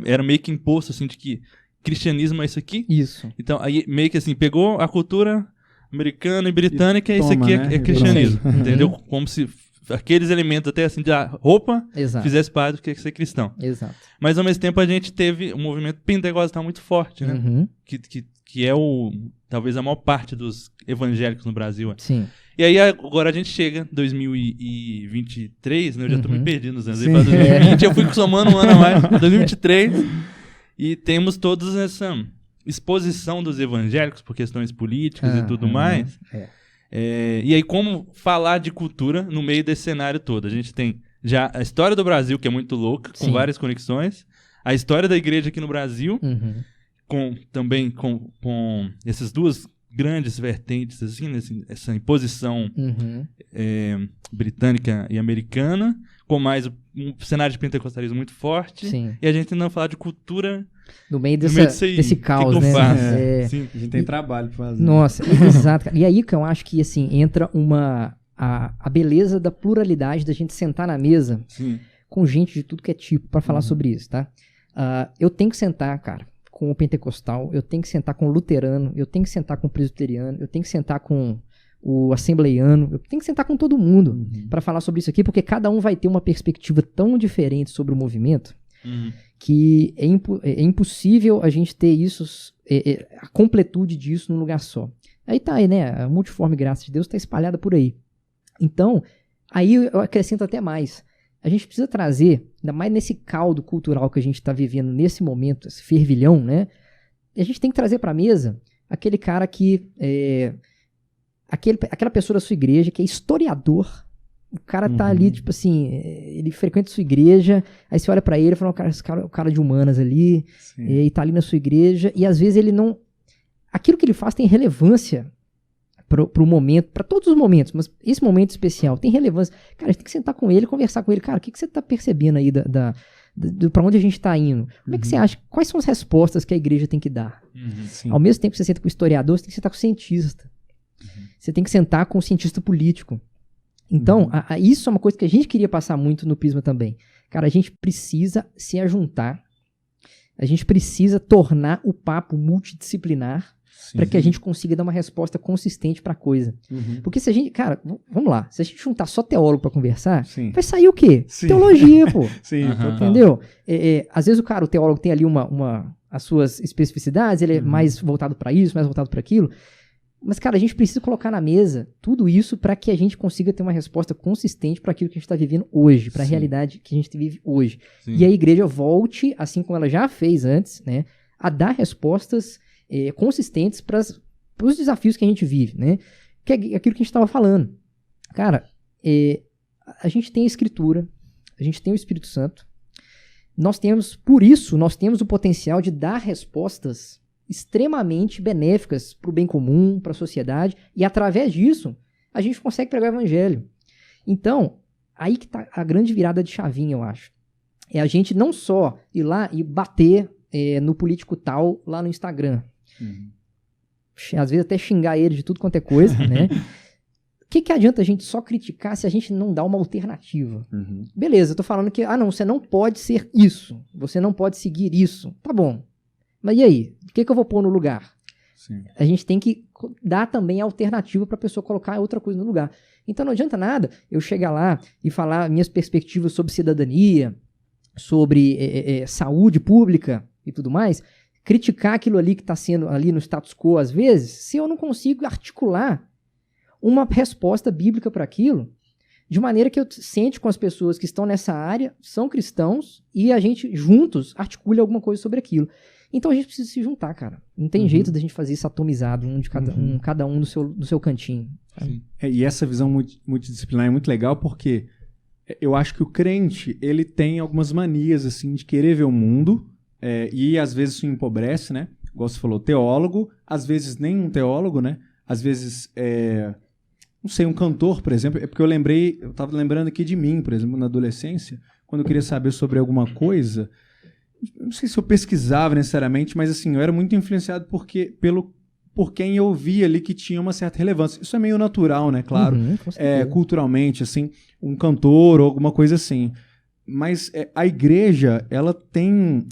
Era meio que imposto, assim, de que cristianismo é isso aqui. Isso. Então, aí meio que assim, pegou a cultura americana e britânica e isso aqui é cristianismo. Entendeu? Como se aqueles elementos até assim de roupa fizesse parte do que é ser cristão. Exato. Mas ao mesmo tempo a gente teve um movimento pentecostal muito forte, né? Que é talvez a maior parte dos evangélicos no Brasil. Sim. E aí agora a gente chega, 2023, né? Eu já tô me perdendo nos anos. Aí pra 2020 eu fui somando um ano a mais. 2023... E temos toda essa exposição dos evangélicos por questões políticas e tudo mais. E aí, como falar de cultura no meio desse cenário todo? A gente tem já a história do Brasil, que é muito louca, com várias conexões. A história da igreja aqui no Brasil, também com essas duas grandes vertentes, assim, essa imposição britânica e americana, com mais um cenário de pentecostalismo muito forte. Sim. E a gente ainda não falar de cultura no meio desse caos, que né? Sim, a gente tem trabalho pra fazer. Nossa, exato. Cara. E aí que eu acho que assim, entra a beleza da pluralidade da gente sentar na mesa com gente de tudo que é tipo pra falar sobre isso, tá? Eu tenho que sentar, cara, com o pentecostal, eu tenho que sentar com o luterano, eu tenho que sentar com o presbiteriano, eu tenho que sentar com o assembleiano, eu tenho que sentar com todo mundo para falar sobre isso aqui, porque cada um vai ter uma perspectiva tão diferente sobre o movimento que é impossível a gente ter isso, a completude disso num lugar só. Aí tá aí, né? A multiforme graça de Deus está espalhada por aí. Então, aí eu acrescento até mais. A gente precisa trazer, ainda mais nesse caldo cultural que a gente está vivendo nesse momento, esse fervilhão, né? A gente tem que trazer para a mesa aquele cara que aquela pessoa da sua igreja que é historiador. O cara tá ali, tipo assim, ele frequenta a sua igreja, aí você olha pra ele e fala, esse cara é o cara de humanas ali, e tá ali na sua igreja, e às vezes ele não... Aquilo que ele faz tem relevância pro momento, pra todos os momentos, mas esse momento especial tem relevância. Cara, a gente tem que sentar com ele, conversar com ele. Cara, o que você tá percebendo aí pra onde a gente tá indo? Como é que você acha? Quais são as respostas que a igreja tem que dar? Ao mesmo tempo que você senta com o historiador, você tem que sentar com o cientista. Você tem que sentar com o cientista político. Então, isso é uma coisa que a gente queria passar muito no Prisma também. Cara, a gente precisa se ajuntar, a gente precisa tornar o papo multidisciplinar para que a gente consiga dar uma resposta consistente para a coisa. Porque se a gente, cara, vamos lá, se a gente juntar só teólogo para conversar, vai sair o quê? Teologia, pô. Entendeu? Às vezes o teólogo tem ali as suas especificidades, ele é mais voltado para isso, mais voltado para aquilo. Mas, cara, a gente precisa colocar na mesa tudo isso para que a gente consiga ter uma resposta consistente para aquilo que a gente está vivendo hoje, para a realidade que a gente vive hoje. E a igreja volte, assim como ela já fez antes, né, a dar respostas consistentes para os desafios que a gente vive, né? Que é aquilo que a gente estava falando. Cara, a gente tem a Escritura, a gente tem o Espírito Santo, por isso, nós temos o potencial de dar respostas extremamente benéficas para o bem comum, para a sociedade, e através disso, a gente consegue pregar o evangelho. Então, aí que está a grande virada de chavinha, eu acho. É a gente não só ir lá e bater no político tal lá no Instagram. Às vezes até xingar ele de tudo quanto é coisa, né? O que adianta a gente só criticar se a gente não dá uma alternativa? Beleza, eu tô falando que, não, você não pode ser isso. Você não pode seguir isso. Tá bom. Mas e aí? O que eu vou pôr no lugar? Sim. A gente tem que dar também a alternativa para a pessoa colocar outra coisa no lugar. Então não adianta nada eu chegar lá e falar minhas perspectivas sobre cidadania, sobre saúde pública e tudo mais, criticar aquilo ali que está sendo ali no status quo às vezes, se eu não consigo articular uma resposta bíblica para aquilo, de maneira que eu sente com as pessoas que estão nessa área, são cristãos, e a gente juntos articule alguma coisa sobre aquilo. Então a gente precisa se juntar, cara. Não tem jeito da gente fazer isso atomizado, cada um no seu cantinho. E essa visão multidisciplinar é muito legal porque eu acho que o crente, ele tem algumas manias, assim, de querer ver o mundo, e às vezes isso empobrece, né? Igual você falou, teólogo, às vezes nem um teólogo, né? Às vezes, não sei, um cantor, por exemplo, porque eu estava lembrando aqui de mim, por exemplo, na adolescência, quando eu queria saber sobre alguma coisa, não sei se eu pesquisava necessariamente, mas assim, eu era muito influenciado por quem eu via ali que tinha uma certa relevância. Isso é meio natural, né? Claro, culturalmente, assim, um cantor ou alguma coisa assim. Mas a igreja, ela tem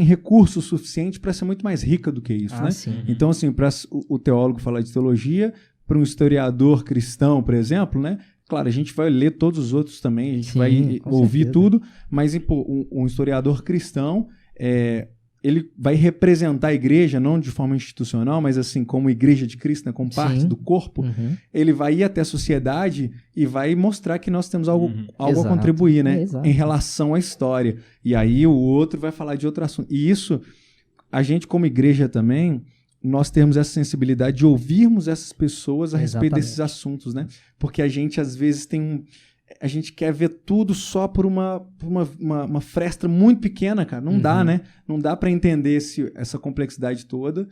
recurso suficiente para ser muito mais rica do que isso, né? Sim. Então, assim, para o teólogo falar de teologia, para um historiador cristão, por exemplo, né? Claro, a gente vai ler todos os outros também, a gente vai ouvir tudo, mas um historiador cristão, ele vai representar a igreja, não de forma institucional, mas assim, como igreja de Cristo, né, como parte do corpo, ele vai ir até a sociedade e vai mostrar que nós temos algo a contribuir, né, em relação à história. E aí o outro vai falar de outro assunto. E isso, a gente como igreja também, nós temos essa sensibilidade de ouvirmos essas pessoas a respeito desses assuntos, né? Porque a gente, às vezes, a gente quer ver tudo só por uma fresta muito pequena, cara. Não dá, né? Não dá para entender essa complexidade toda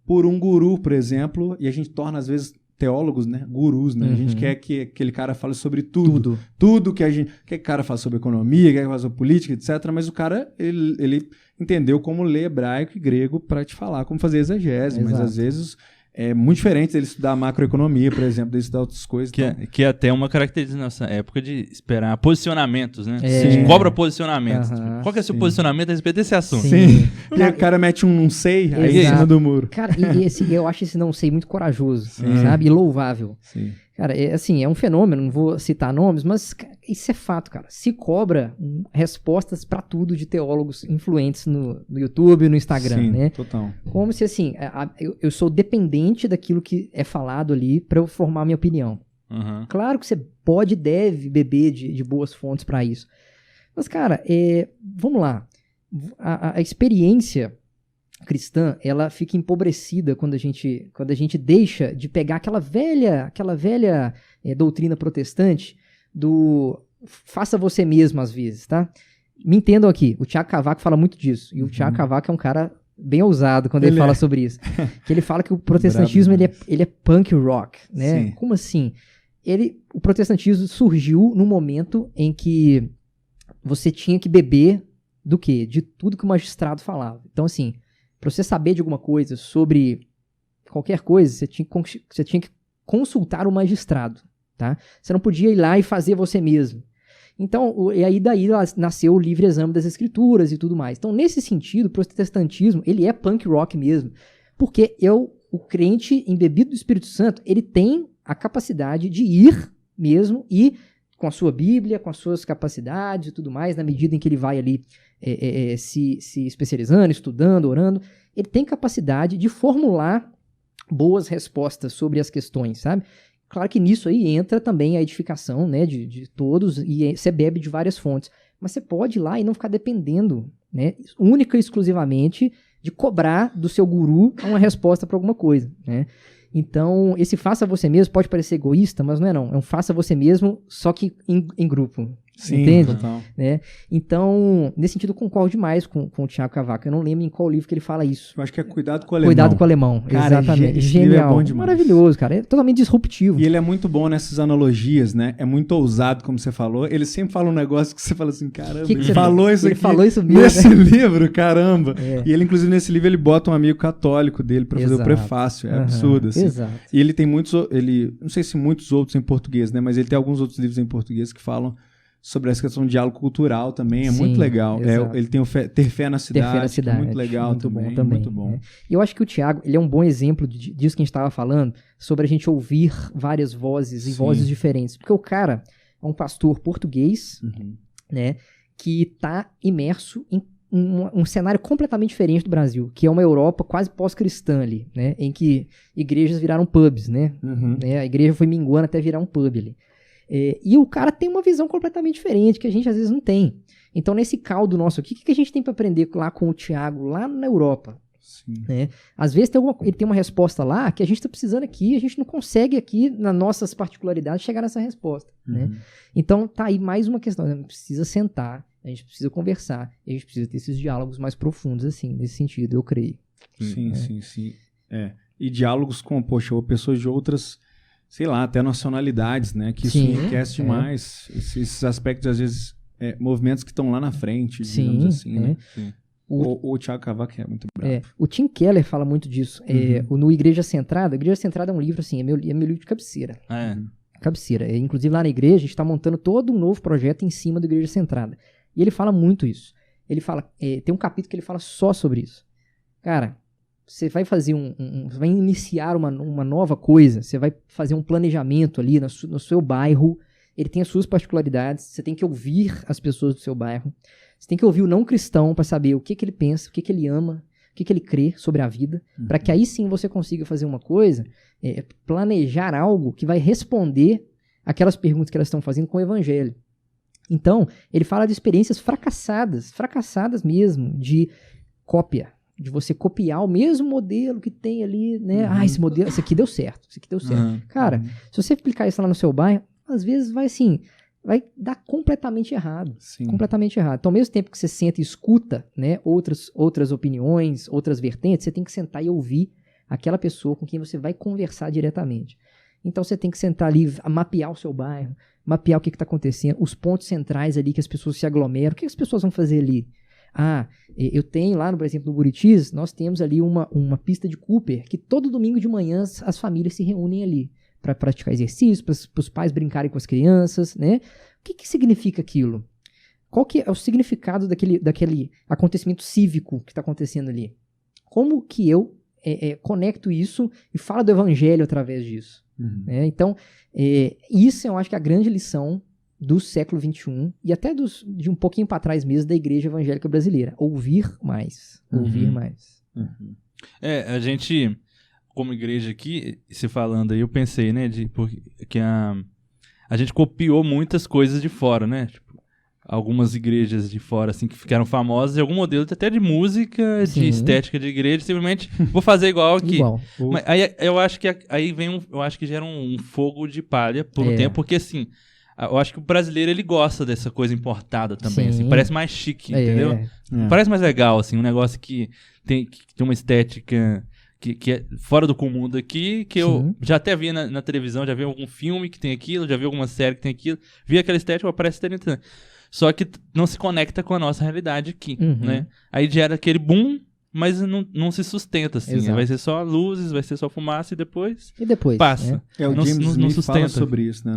por um guru, por exemplo, e a gente torna, às vezes, teólogos, né? Gurus, né? A gente quer que aquele cara fale sobre tudo. Tudo que quer que o cara fale sobre economia, quer que fale sobre política, etc. Mas o cara, ele entendeu como ler hebraico e grego para te falar como fazer exegese. Mas, às vezes, é muito diferente dele estudar macroeconomia, por exemplo, dele estudar outras coisas. Que é até uma característica da nossa época de esperar posicionamentos, né? A gente cobra posicionamentos. Qual que é o seu posicionamento a respeito desse assunto? Sim. E o cara mete um não sei, aí em cima do muro. Cara, eu acho esse não sei muito corajoso, sabe? E louvável. Sim. Cara, é um fenômeno, não vou citar nomes, mas isso é fato, cara. Se cobra respostas pra tudo de teólogos influentes no YouTube e no Instagram, né? Total. Como se, assim, eu sou dependente daquilo que é falado ali pra eu formar minha opinião. Claro que você pode e deve beber de boas fontes pra isso. Mas, cara, vamos lá. A experiência cristã, ela fica empobrecida quando a gente deixa de pegar aquela velha doutrina protestante do faça você mesmo às vezes, tá? Me entendam aqui, o Thiago Cavaco fala muito disso, e o Thiago Cavaco é um cara bem ousado quando ele fala sobre isso, que ele fala que o protestantismo ele é punk rock, né? Sim. Como assim? O protestantismo surgiu num momento em que você tinha que beber do quê? De tudo que o magistrado falava. Então, assim, para você saber de alguma coisa sobre qualquer coisa, você tinha que consultar o magistrado, tá? Você não podia ir lá e fazer você mesmo. Então, e aí daí nasceu o livre exame das escrituras e tudo mais. Então, nesse sentido, o protestantismo, ele é punk rock mesmo, porque o crente embebido do Espírito Santo, ele tem a capacidade de ir mesmo e com a sua Bíblia, com as suas capacidades e tudo mais, na medida em que ele vai ali se especializando, estudando, orando, ele tem capacidade de formular boas respostas sobre as questões, sabe? Claro que nisso aí entra também a edificação, né, de todos, e você bebe de várias fontes, mas você pode ir lá e não ficar dependendo, né, única e exclusivamente de cobrar do seu guru uma resposta para alguma coisa, né? Então, esse faça você mesmo pode parecer egoísta, mas não é não. É um faça você mesmo, só que em grupo. Sim, entende? total. Né? Então, nesse sentido, eu concordo demais com o Thiago Cavaco. Eu não lembro em qual livro que ele fala isso. Eu acho que é Cuidado com o Alemão. Cuidado com o Alemão, Cara, exatamente. esse livro Genial. é bom demais. Maravilhoso, cara. É totalmente disruptivo. E ele é muito bom nessas analogias, né? É muito ousado, como você falou. Ele sempre fala um negócio que você fala assim, caramba, Que ele você falou isso ele aqui falou isso mesmo, nesse né? livro, caramba. É. E ele, inclusive, nesse livro, ele bota um amigo católico dele pra fazer o Exato. prefácio. É absurdo, assim. Exato. E ele tem muitos, não sei se muitos outros em português, né? Mas ele tem alguns outros livros em português que falam sobre essa questão de diálogo cultural também. É Sim, muito legal. exato. Ele tem o Ter Fé na Cidade, Ter Fé na que é Cidade. muito legal Muito também. bom também. Muito bom. né? E eu acho que o Thiago, ele é um bom exemplo disso que a gente estava falando, sobre a gente ouvir várias vozes e Sim. vozes diferentes. Porque o cara é um pastor português, Uhum. né, que está imerso em um cenário completamente diferente do Brasil, que é uma Europa quase pós-cristã ali, né, em que igrejas viraram pubs, né? Uhum. A igreja foi minguando até virar um pub ali. E o cara tem uma visão completamente diferente, que a gente às vezes não tem. Então, nesse caldo nosso aqui, o que a gente tem para aprender lá com o Thiago, lá na Europa? Sim. Né? Às vezes ele tem uma resposta lá que a gente está precisando aqui, a gente não consegue aqui, nas nossas particularidades, chegar nessa resposta. Né? Uhum. Então, tá aí mais uma questão. A gente precisa sentar, a gente precisa conversar, e a gente precisa ter esses diálogos mais profundos, assim, nesse sentido, eu creio. Sim, sim. E diálogos com, poxa, pessoas de outras, sei lá, até nacionalidades, né? Que isso Sim, enriquece demais. Esses aspectos, às vezes, movimentos que estão lá na frente, digamos assim, né? Sim. O Thiago Cavaco é muito bravo. O Tim Keller fala muito disso. No Igreja Centrada é um livro, assim, é meu livro de cabeceira. Cabeceira. Inclusive, lá na igreja, a gente está montando todo um novo projeto em cima do Igreja Centrada. E ele fala muito isso. Ele fala, tem um capítulo que ele fala só sobre isso. Cara, você vai fazer você vai iniciar uma nova coisa, você vai fazer um planejamento ali no seu bairro, ele tem as suas particularidades, você tem que ouvir as pessoas do seu bairro, você tem que ouvir o não cristão para saber o que ele pensa, o que ele ama, o que ele crê sobre a vida, para que aí sim você consiga fazer uma coisa, planejar algo que vai responder aquelas perguntas que elas estão fazendo com o evangelho. Então, ele fala de experiências fracassadas mesmo, de cópia, de você copiar o mesmo modelo que tem ali, né? Esse aqui deu certo, Cara, se você aplicar isso lá no seu bairro, às vezes vai dar completamente errado. Sim. Completamente errado. Então, ao mesmo tempo que você senta e escuta, né, outras opiniões, outras vertentes, você tem que sentar e ouvir aquela pessoa com quem você vai conversar diretamente. Então, você tem que sentar ali, mapear o seu bairro, mapear o que está acontecendo, os pontos centrais ali que as pessoas se aglomeram. O que as pessoas vão fazer ali? Eu tenho lá, por exemplo, no Buritis, nós temos ali uma pista de Cooper, que todo domingo de manhã as famílias se reúnem ali para praticar exercício, para os pais brincarem com as crianças, né? O que significa aquilo? Qual que é o significado daquele acontecimento cívico que está acontecendo ali? Como que eu conecto isso e falo do evangelho através disso? Né? Então, isso eu acho que é a grande lição do século XXI e até de um pouquinho para trás mesmo da igreja evangélica brasileira. Ouvir mais. Ouvir mais. A gente, como igreja aqui, se falando aí, eu pensei, né, que a gente copiou muitas coisas de fora, né? Tipo, algumas igrejas de fora, assim, que ficaram famosas, e algum modelo até de música, de estética de igreja, simplesmente vou fazer igual aqui. Mas aí eu acho que eu acho que gera um fogo de palha por um tempo, porque assim, eu acho que o brasileiro, ele gosta dessa coisa importada também, assim, parece mais chique, entendeu? Parece mais legal, assim, um negócio que tem uma estética que é fora do comum daqui, que eu já até vi na televisão, já vi algum filme que tem aquilo, já vi alguma série que tem aquilo, vi aquela estética, parece interessante. Só que não se conecta com a nossa realidade aqui, né? Aí gera aquele boom, mas não se sustenta, assim. Exato. Vai ser só luzes, vai ser só fumaça e depois né? passa. O James Smith sustenta. fala sobre isso, né?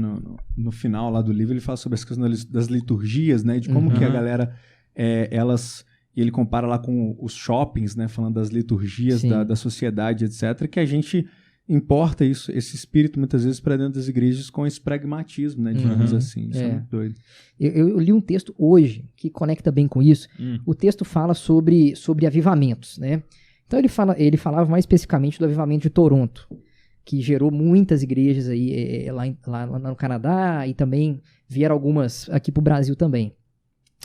No final lá do livro, ele fala sobre essa questão das liturgias, né? De como que a galera, e ele compara lá com os shoppings, né? Falando das liturgias da sociedade, etc. Que a gente importa esse espírito, muitas vezes, para dentro das igrejas com esse pragmatismo, né? Digamos assim. Isso é muito doido. Eu li um texto hoje que conecta bem com isso. O texto fala sobre avivamentos, né? Então ele falava mais especificamente do avivamento de Toronto, que gerou muitas igrejas aí lá no Canadá, e também vieram algumas aqui pro Brasil também.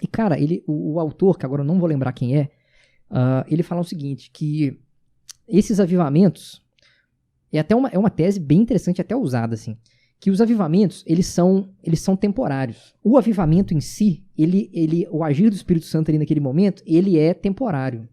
E, cara, o autor, que agora eu não vou lembrar quem é, ele fala o seguinte, que esses avivamentos, é uma tese bem interessante, até usada, assim, que os avivamentos, eles são temporários. O avivamento em si, o agir do Espírito Santo ali naquele momento, ele é temporário.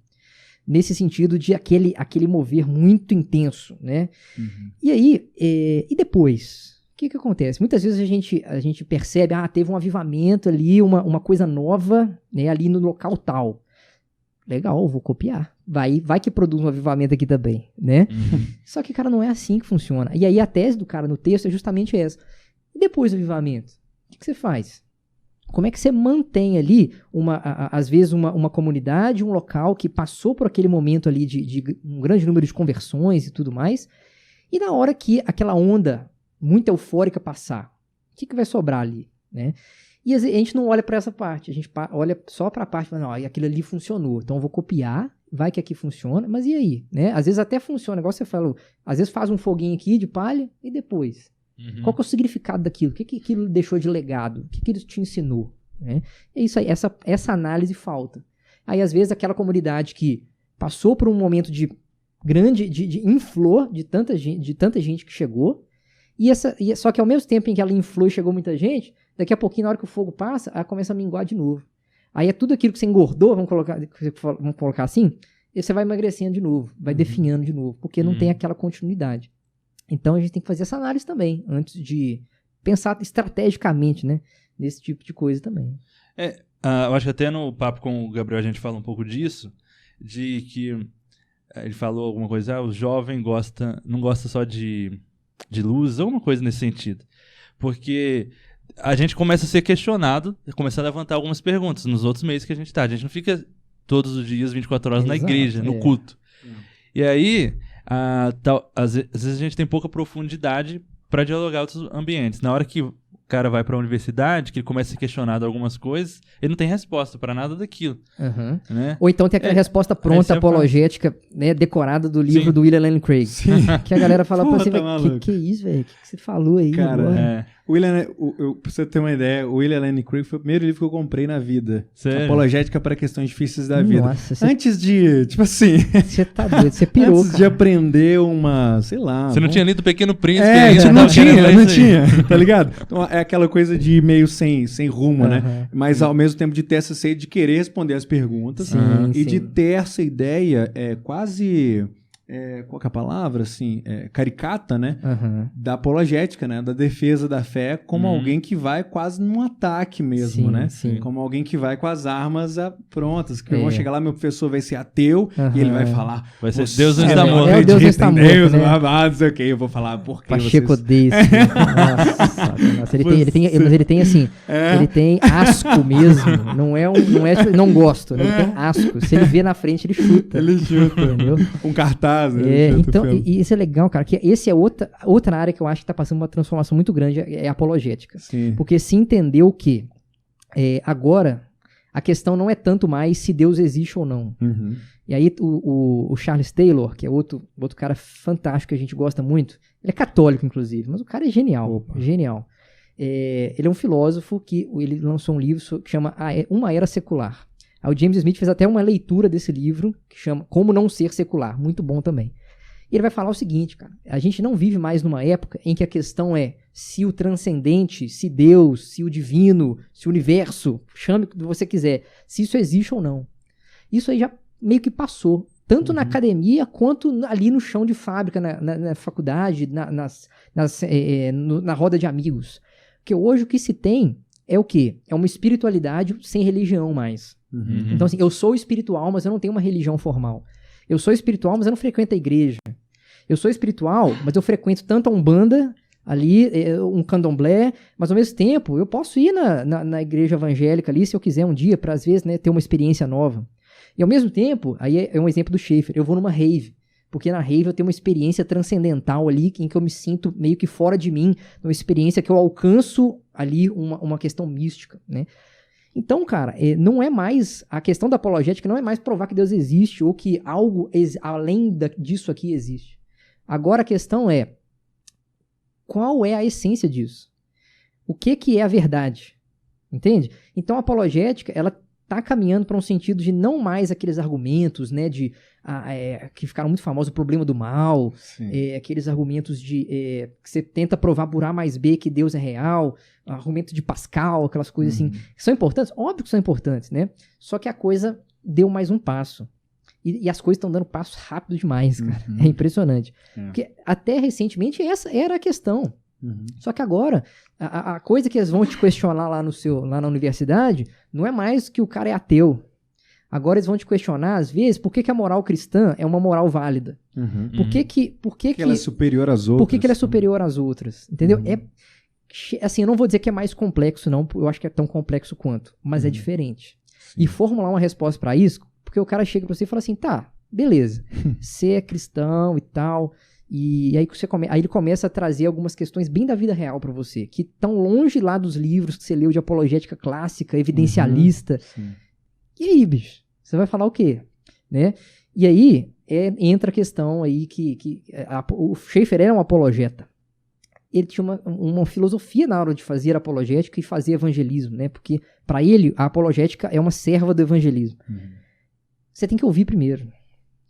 Nesse sentido de aquele mover muito intenso, né? Uhum. E aí, e depois? O que acontece? Muitas vezes a gente percebe, teve um avivamento ali, uma coisa nova, né, ali no local tal. Legal, vou copiar. Vai que produz um avivamento aqui também, né? Uhum. Só que, cara, não é assim que funciona. E aí a tese do cara no texto é justamente essa. E depois do avivamento? O que você faz? Como é que você mantém ali, às vezes, uma comunidade, um local que passou por aquele momento ali de um grande número de conversões e tudo mais, e na hora que aquela onda muito eufórica passar, o que vai sobrar ali, né? E a gente não olha para essa parte, a gente olha só para a parte, não, aquilo ali funcionou, então eu vou copiar, vai que aqui funciona, mas e aí? Né? Às vezes até funciona, igual você falou, às vezes faz um foguinho aqui de palha e depois? Uhum. Qual que é o significado daquilo? O que aquilo deixou de legado? O que ele te ensinou? Né? É isso aí, essa análise falta. Aí às vezes aquela comunidade que passou por um momento de inflor de tanta gente que chegou, só que ao mesmo tempo em que ela inflou e chegou muita gente, daqui a pouquinho, na hora que o fogo passa, ela começa a minguar de novo. Aí é tudo aquilo que você engordou, vamos colocar assim, e você vai emagrecendo de novo, vai definhando de novo, porque não tem aquela continuidade. Então a gente tem que fazer essa análise também, antes de pensar estrategicamente, né, nesse tipo de coisa também. Eu acho que até no papo com o Gabriel a gente fala um pouco disso, de que ele falou alguma coisa, o jovem não gosta só de luz, alguma coisa nesse sentido. Porque a gente começa a ser questionado, começa a levantar algumas perguntas nos outros meios que a gente tá. A gente não fica todos os dias, 24 horas na igreja, no culto. E aí, às vezes a gente tem pouca profundidade para dialogar outros ambientes. Na hora que o cara vai para a universidade, que ele começa a ser questionado algumas coisas, ele não tem resposta para nada daquilo. Uhum. Né? Ou então tem aquela resposta pronta, apologética, né, decorada do livro do William Lane Craig. Sim. Que a galera fala pra você, que é isso, velho? O que você falou aí? Cara, pra você ter uma ideia, o William Lane Craig foi o primeiro livro que eu comprei na vida. Sério? Apologética para questões difíceis da vida. Nossa, antes de, tipo assim... Você tá doido, você pirou, antes de aprender uma, sei lá... Você não tinha lido Pequeno Príncipe ainda? Não tinha, tá ligado? Então, é aquela coisa de ir meio sem rumo, né? Mas ao mesmo tempo de ter essa sede de querer responder as perguntas e de ter essa ideia quase... qual que é a palavra, assim, caricata, né, da apologética, né, da defesa da fé, como alguém que vai quase num ataque mesmo, né, como alguém que vai com as armas prontas, que vão chegar lá, meu professor vai ser ateu, e ele vai falar, vai ser Deus não está morto, é o Deus não está morto, Deus, né? Não sei o que, eu vou falar por que Pacheco odeia isso, nossa, ele tem assim, ele tem asco mesmo, não gosto, né? Ele tem asco, se ele vê na frente, ele chuta, entendeu? Um cartaz. Então, e isso é legal, cara, que esse é outra área que eu acho que está passando uma transformação muito grande, é a apologética. Sim. Porque se entendeu que agora a questão não é tanto mais se Deus existe ou não. E aí o Charles Taylor, que é outro cara fantástico que a gente gosta muito, ele é católico, inclusive, mas o cara é genial. Genial. Ele é um filósofo que ele lançou um livro que chama Uma Era Secular. Aí o James Smith fez até uma leitura desse livro que chama Como Não Ser Secular, muito bom também. E ele vai falar o seguinte, cara, a gente não vive mais numa época em que a questão é se o transcendente, se Deus, se o divino, se o universo, chame o que você quiser, se isso existe ou não. Isso aí já meio que passou, tanto na academia quanto ali no chão de fábrica, na faculdade, na roda de amigos. Porque hoje o que se tem é o quê? É uma espiritualidade sem religião mais. Então, assim, eu sou espiritual, mas eu não tenho uma religião formal. Eu sou espiritual, mas eu não frequento a igreja. Eu sou espiritual, mas eu frequento tanto a Umbanda, ali, um candomblé, mas ao mesmo tempo eu posso ir na igreja evangélica ali, se eu quiser um dia, para às vezes, né, ter uma experiência nova. E ao mesmo tempo, aí é um exemplo do Schaefer, eu vou numa rave, porque na rave eu tenho uma experiência transcendental ali, em que eu me sinto meio que fora de mim, uma experiência que eu alcanço ali uma questão mística, né? Então, cara, não é mais, a questão da apologética não é mais provar que Deus existe ou que algo além disso aqui existe. Agora a questão é, qual é a essência disso? O que é a verdade? Entende? Então a apologética, ela tá caminhando para um sentido de não mais aqueles argumentos, né, que ficaram muito famosos, o problema do mal, aqueles argumentos que você tenta provar por A mais B que Deus é real, argumento de Pascal, aquelas coisas assim, que são importantes, óbvio que são importantes, né? Só que a coisa deu mais um passo. E as coisas estão dando passos rápido demais, cara. É impressionante. Porque até recentemente essa era a questão. Só que agora, a coisa que eles vão te questionar lá na universidade não é mais que o cara é ateu. Agora eles vão te questionar, às vezes, por que a moral cristã é uma moral válida. Por que ela é superior às outras. Por que ela é superior às outras? Entendeu? Assim, eu não vou dizer que é mais complexo, não. Eu acho que é tão complexo quanto. Mas é diferente. E formular uma resposta para isso, porque o cara chega pra você e fala assim, tá, beleza, você é cristão e tal, e aí, aí ele começa a trazer algumas questões bem da vida real pra você, que estão longe lá dos livros que você leu de apologética clássica, evidencialista. E aí, bicho, você vai falar o quê? Né? E aí, entra a questão aí o Schaeffer era um apologeta. Ele tinha uma filosofia na hora de fazer apologética e fazer evangelismo, né? Porque, para ele, a apologética é uma serva do evangelismo. Você tem que ouvir primeiro.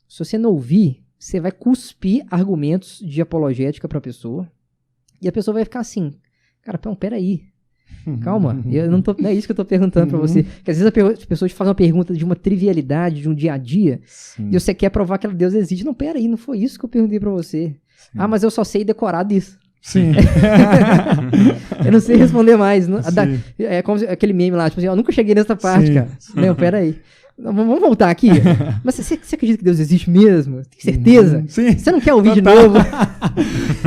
Se você não ouvir, você vai cuspir argumentos de apologética pra pessoa, e a pessoa vai ficar assim, cara, peraí, calma, não é isso que eu tô perguntando pra você. Porque às vezes as pessoas te fazem uma pergunta de uma trivialidade, de um dia a dia, e você quer provar que Deus existe. Não, peraí, não foi isso que eu perguntei pra você. Mas eu só sei decorar disso. Sim. Eu não sei responder mais. É como aquele meme lá, tipo assim, eu nunca cheguei nessa parte, cara. Não, peraí. Vamos voltar aqui. Mas você acredita que Deus existe mesmo? Tem certeza? Sim. Você não quer ouvir de novo?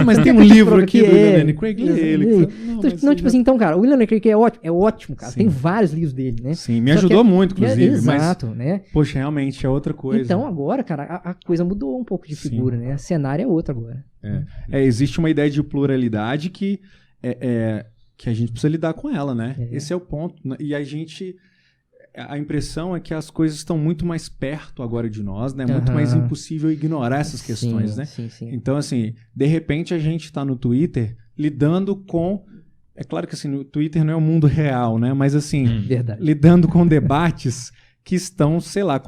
Mas tem um livro aqui do William Lane Craig, lê ele. Não, tipo assim, então, cara, o William Lane Craig é ótimo, cara. Tem vários livros dele, né? Sim, me ajudou muito, inclusive. Exato, né? Poxa, realmente é outra coisa. Então, agora, cara, a coisa mudou um pouco de figura, né? O cenário é outro agora. Existe uma ideia de pluralidade que a gente precisa lidar com ela, né? Esse é o ponto. E a impressão é que as coisas estão muito mais perto agora de nós, né? Muito mais impossível ignorar essas questões, né? Sim. Então, assim, de repente a gente está no Twitter lidando com... É claro que, assim, o Twitter não é o mundo real, né? Mas, assim, lidando com debates que estão, sei lá,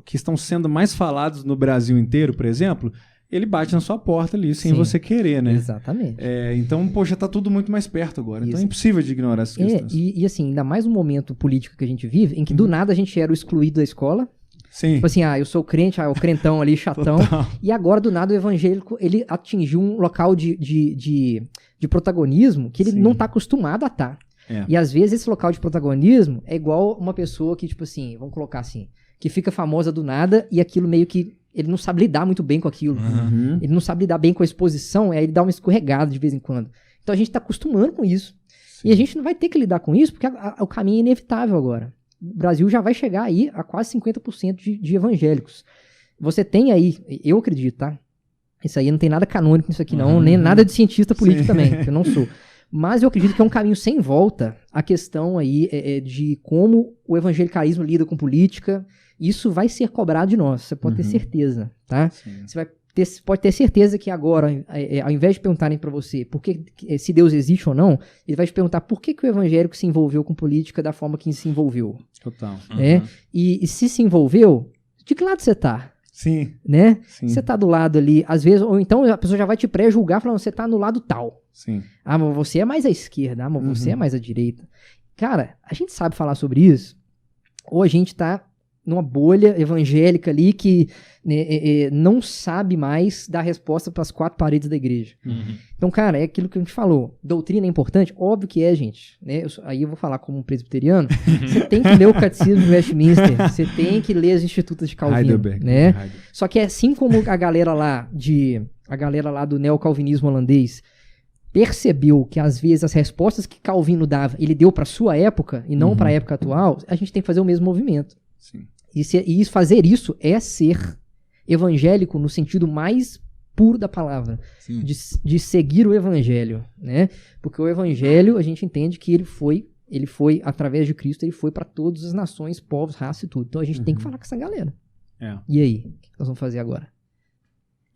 que estão sendo mais falados no Brasil inteiro, por exemplo... Ele bate na sua porta ali, sem você querer, né? Exatamente. Então, poxa, tá tudo muito mais perto agora. Então é impossível de ignorar essas questões. E assim, ainda mais um momento político que a gente vive, em que do nada a gente era o excluído da escola. Sim. Tipo assim, eu sou crente, o crentão ali, chatão. E agora, do nada, o evangélico, ele atingiu um local de protagonismo que ele não tá acostumado a estar. E às vezes esse local de protagonismo é igual uma pessoa que, tipo assim, vamos colocar assim, que fica famosa do nada e aquilo meio que ele não sabe lidar muito bem com aquilo. Ele não sabe lidar bem com a exposição, aí ele dá uma escorregada de vez em quando. Então a gente tá acostumando com isso. E a gente não vai ter que lidar com isso, porque o caminho é inevitável agora. O Brasil já vai chegar aí a quase 50% de evangélicos. Você tem aí, eu acredito, tá? Isso aí não tem nada canônico nisso aqui não, nem nada de cientista político também, que eu não sou. Mas eu acredito que é um caminho sem volta a questão aí de como o evangelicalismo lida com política. Isso vai ser cobrado de nós, você pode ter certeza, tá? Você pode ter certeza que agora, ao invés de perguntarem para você se Deus existe ou não, ele vai te perguntar por que o evangélico se envolveu com política da forma que se envolveu. Total. Né? E se envolveu, de que lado você tá? Sim. Né? Sim. Você tá do lado ali, às vezes, ou então a pessoa já vai te pré-julgar falando, você tá no lado tal. Sim. Mas você é mais à esquerda, mas você é mais à direita. Cara, a gente sabe falar sobre isso, ou a gente tá numa bolha evangélica ali que não sabe mais dar resposta para as quatro paredes da igreja. Então, cara, é aquilo que a gente falou. Doutrina é importante? Óbvio que é, gente. Né? Aí eu vou falar como um presbiteriano. Você tem que ler o Catecismo de Westminster. Você tem que ler as Institutas de Calvino. Heidelberg, né? Heidelberg. Só que assim como a galera lá do neocalvinismo holandês percebeu que às vezes as respostas que Calvino dava, ele deu para sua época e não para a época atual, a gente tem que fazer o mesmo movimento. Sim. E fazer isso é ser evangélico no sentido mais puro da palavra, de seguir o evangelho, né? Porque o evangelho, a gente entende que ele foi através de Cristo, ele foi para todas as nações, povos, raça e tudo. Então a gente tem que falar com essa galera. E aí, o que nós vamos fazer agora?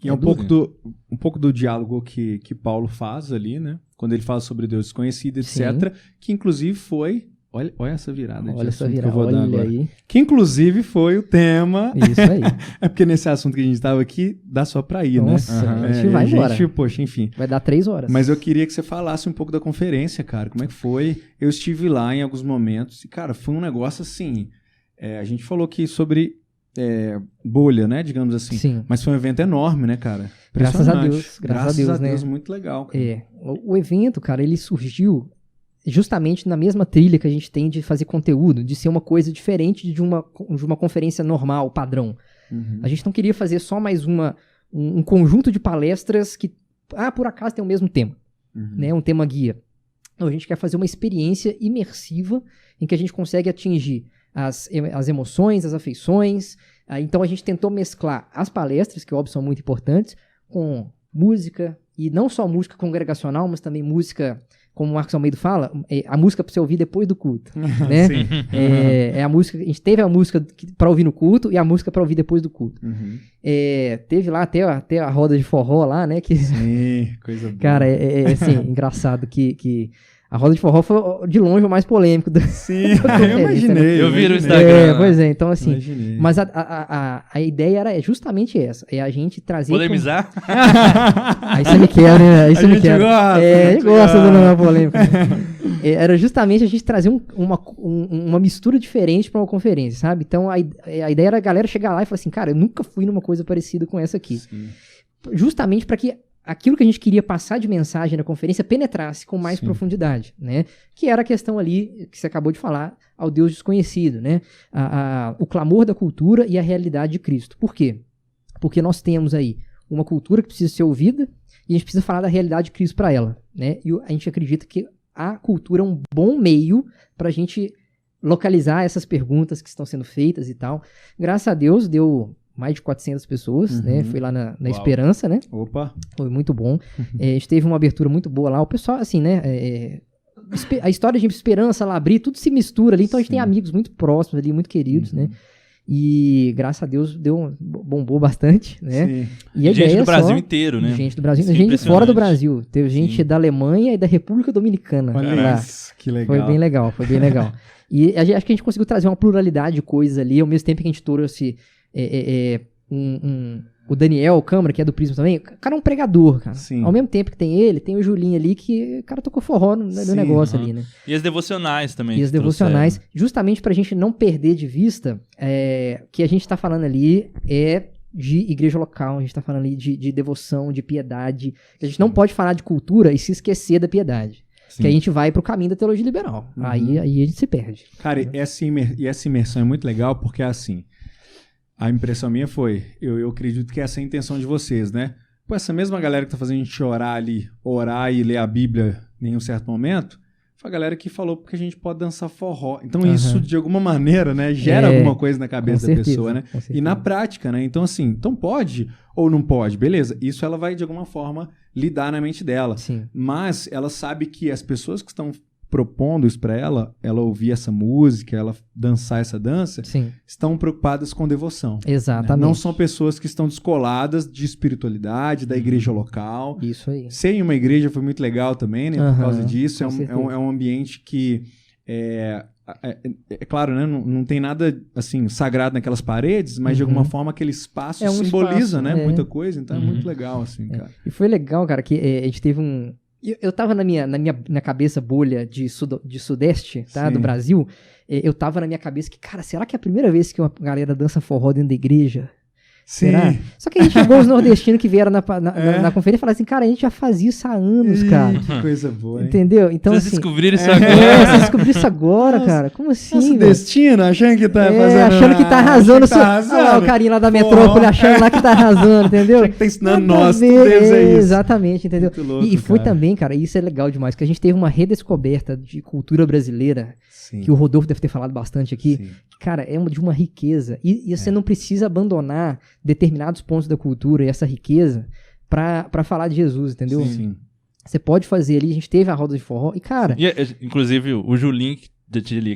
E é um pouco do diálogo que Paulo faz ali, né? Quando ele fala sobre Deus desconhecido, etc., que inclusive foi Olha essa virada de Olha essa assunto que eu virada, vou dar olha agora. aí. Que inclusive foi o tema. Isso aí. É porque nesse assunto que a gente estava aqui, dá só pra ir, Nossa, né? a gente vai embora. Poxa, enfim. Vai dar 3 horas. Mas eu queria que você falasse um pouco da conferência, cara. Como é que foi? Eu estive lá em alguns momentos e, cara, foi um negócio assim... a gente falou aqui sobre bolha, né? Digamos assim. Sim. Mas foi um evento enorme, né, cara? Graças a Impressionante. Deus. Graças a Deus, né? Muito legal, cara. O evento, cara, ele surgiu justamente na mesma trilha que a gente tem de fazer conteúdo, de ser uma coisa diferente de uma conferência normal, padrão. Uhum. A gente não queria fazer só mais um conjunto de palestras que, por acaso, tem o mesmo tema, né? Um tema guia. Não, a gente quer fazer uma experiência imersiva em que a gente consegue atingir as emoções, as afeições. Então a gente tentou mesclar as palestras, que óbvio são muito importantes, com música, e não só música congregacional, mas também música, como o Marcos Almeida fala, a música para você ouvir depois do culto, né? Sim. A música, a gente teve a música para ouvir no culto e a música para ouvir depois do culto. Uhum. Teve lá até a roda de forró lá, né? Que, Sim, coisa boa. cara, assim, engraçado que a roda de forró foi de longe o mais polêmico. Sim, eu imaginei. Eu vi no Instagram. Pois é, então assim. Imaginei. Mas a ideia era justamente essa: a gente trazer. Polemizar? Aí você me quer, né? Aí você me quer. Gosta, a gente gosta do nome polêmico. Era justamente a gente trazer uma mistura diferente para uma conferência, sabe? Então a ideia era a galera chegar lá e falar assim: cara, eu nunca fui numa coisa parecida com essa aqui. Sim. Justamente para que aquilo que a gente queria passar de mensagem na conferência penetrasse com mais profundidade, né? Que era a questão ali que você acabou de falar, ao Deus desconhecido, né? O clamor da cultura e a realidade de Cristo. Por quê? Porque nós temos aí uma cultura que precisa ser ouvida e a gente precisa falar da realidade de Cristo para ela, né? E a gente acredita que a cultura é um bom meio para a gente localizar essas perguntas que estão sendo feitas e tal. Graças a Deus, deu mais de 400 pessoas, né? Foi lá na Esperança, né? Opa! Foi muito bom. A gente teve uma abertura muito boa lá. O pessoal, assim, né? A história de Esperança, Labri, tudo se mistura ali. Então a gente tem amigos muito próximos ali, muito queridos, né? E graças a Deus bombou bastante, né? Sim. E a Gente ideia do Brasil só, inteiro, né? Gente do Brasil, Isso é gente fora do impressionante. Brasil. Teve gente da Alemanha e da República Dominicana. Olha lá. isso, que legal. Foi bem legal, foi bem legal. E acho que a gente conseguiu trazer uma pluralidade de coisas ali, ao mesmo tempo que a gente trouxe o Daniel Câmara, que é do Prisma também. O cara é um pregador, cara. Sim. Ao mesmo tempo que tem ele, tem o Julinho ali, que o cara tocou forró no negócio ali, né? E as devocionais também. E as que devocionais, justamente pra gente não perder de vista que a gente tá falando ali de igreja local, a gente tá falando ali de devoção, de piedade. A gente não pode falar de cultura e se esquecer da piedade. Sim. Que a gente vai pro caminho da teologia liberal. Aí a gente se perde. Cara, essa imersão é muito legal porque, assim, a impressão minha foi, eu acredito que essa é a intenção de vocês, né? Pô, essa mesma galera que tá fazendo a gente orar e ler a Bíblia em um certo momento, foi a galera que falou porque a gente pode dançar forró. Então isso, de alguma maneira, né, gera alguma coisa na cabeça da pessoa, né? E na prática, né? Então, assim, então pode ou não pode, beleza. Isso ela vai, de alguma forma, lidar na mente dela. Sim. Mas ela sabe que as pessoas que estão propondo isso para ela ouvir essa música, ela dançar essa dança, Sim. estão preocupadas com devoção. Exatamente. Né? Não são pessoas que estão descoladas de espiritualidade, da igreja local. Isso aí. Ser em uma igreja foi muito legal também, né? Por causa disso. É um ambiente que é claro, né? Não tem nada assim sagrado naquelas paredes, mas de alguma forma aquele espaço simboliza, espaço, né? Muita coisa. Então é muito legal, assim, cara. E foi legal, cara, que a gente teve um... Eu tava na minha cabeça bolha de sudeste, tá? Sim. Do Brasil. Eu tava na minha cabeça que, cara, será que é a primeira vez que uma galera dança forró dentro da igreja? Sim. Será? Só que a gente chegou os nordestinos que vieram na conferência e falaram assim, cara, a gente já fazia isso há anos, cara. Que coisa boa, hein? Entendeu? Então, Vocês assim... descobriram isso agora. Vocês descobriram isso agora, cara. Como assim, Nosso velho? destino, achando que tá fazendo... achando que tá arrasando. Achando que tá arrasando. Olha lá o carinha lá da metrópole achando lá que tá arrasando, entendeu? Achando que tá ensinando Nada a nós, ver, tudo deles é isso. Exatamente, entendeu? Muito louco, E foi cara. também, cara, isso é legal demais, que a gente teve uma redescoberta de cultura brasileira, Sim. que o Rodolfo deve ter falado bastante aqui. Sim. Cara, é de uma riqueza. E você não precisa abandonar determinados pontos da cultura e essa riqueza pra falar de Jesus, entendeu? Sim. Você pode fazer ali, a gente teve a roda de forró, e cara... E, inclusive, o Julinho,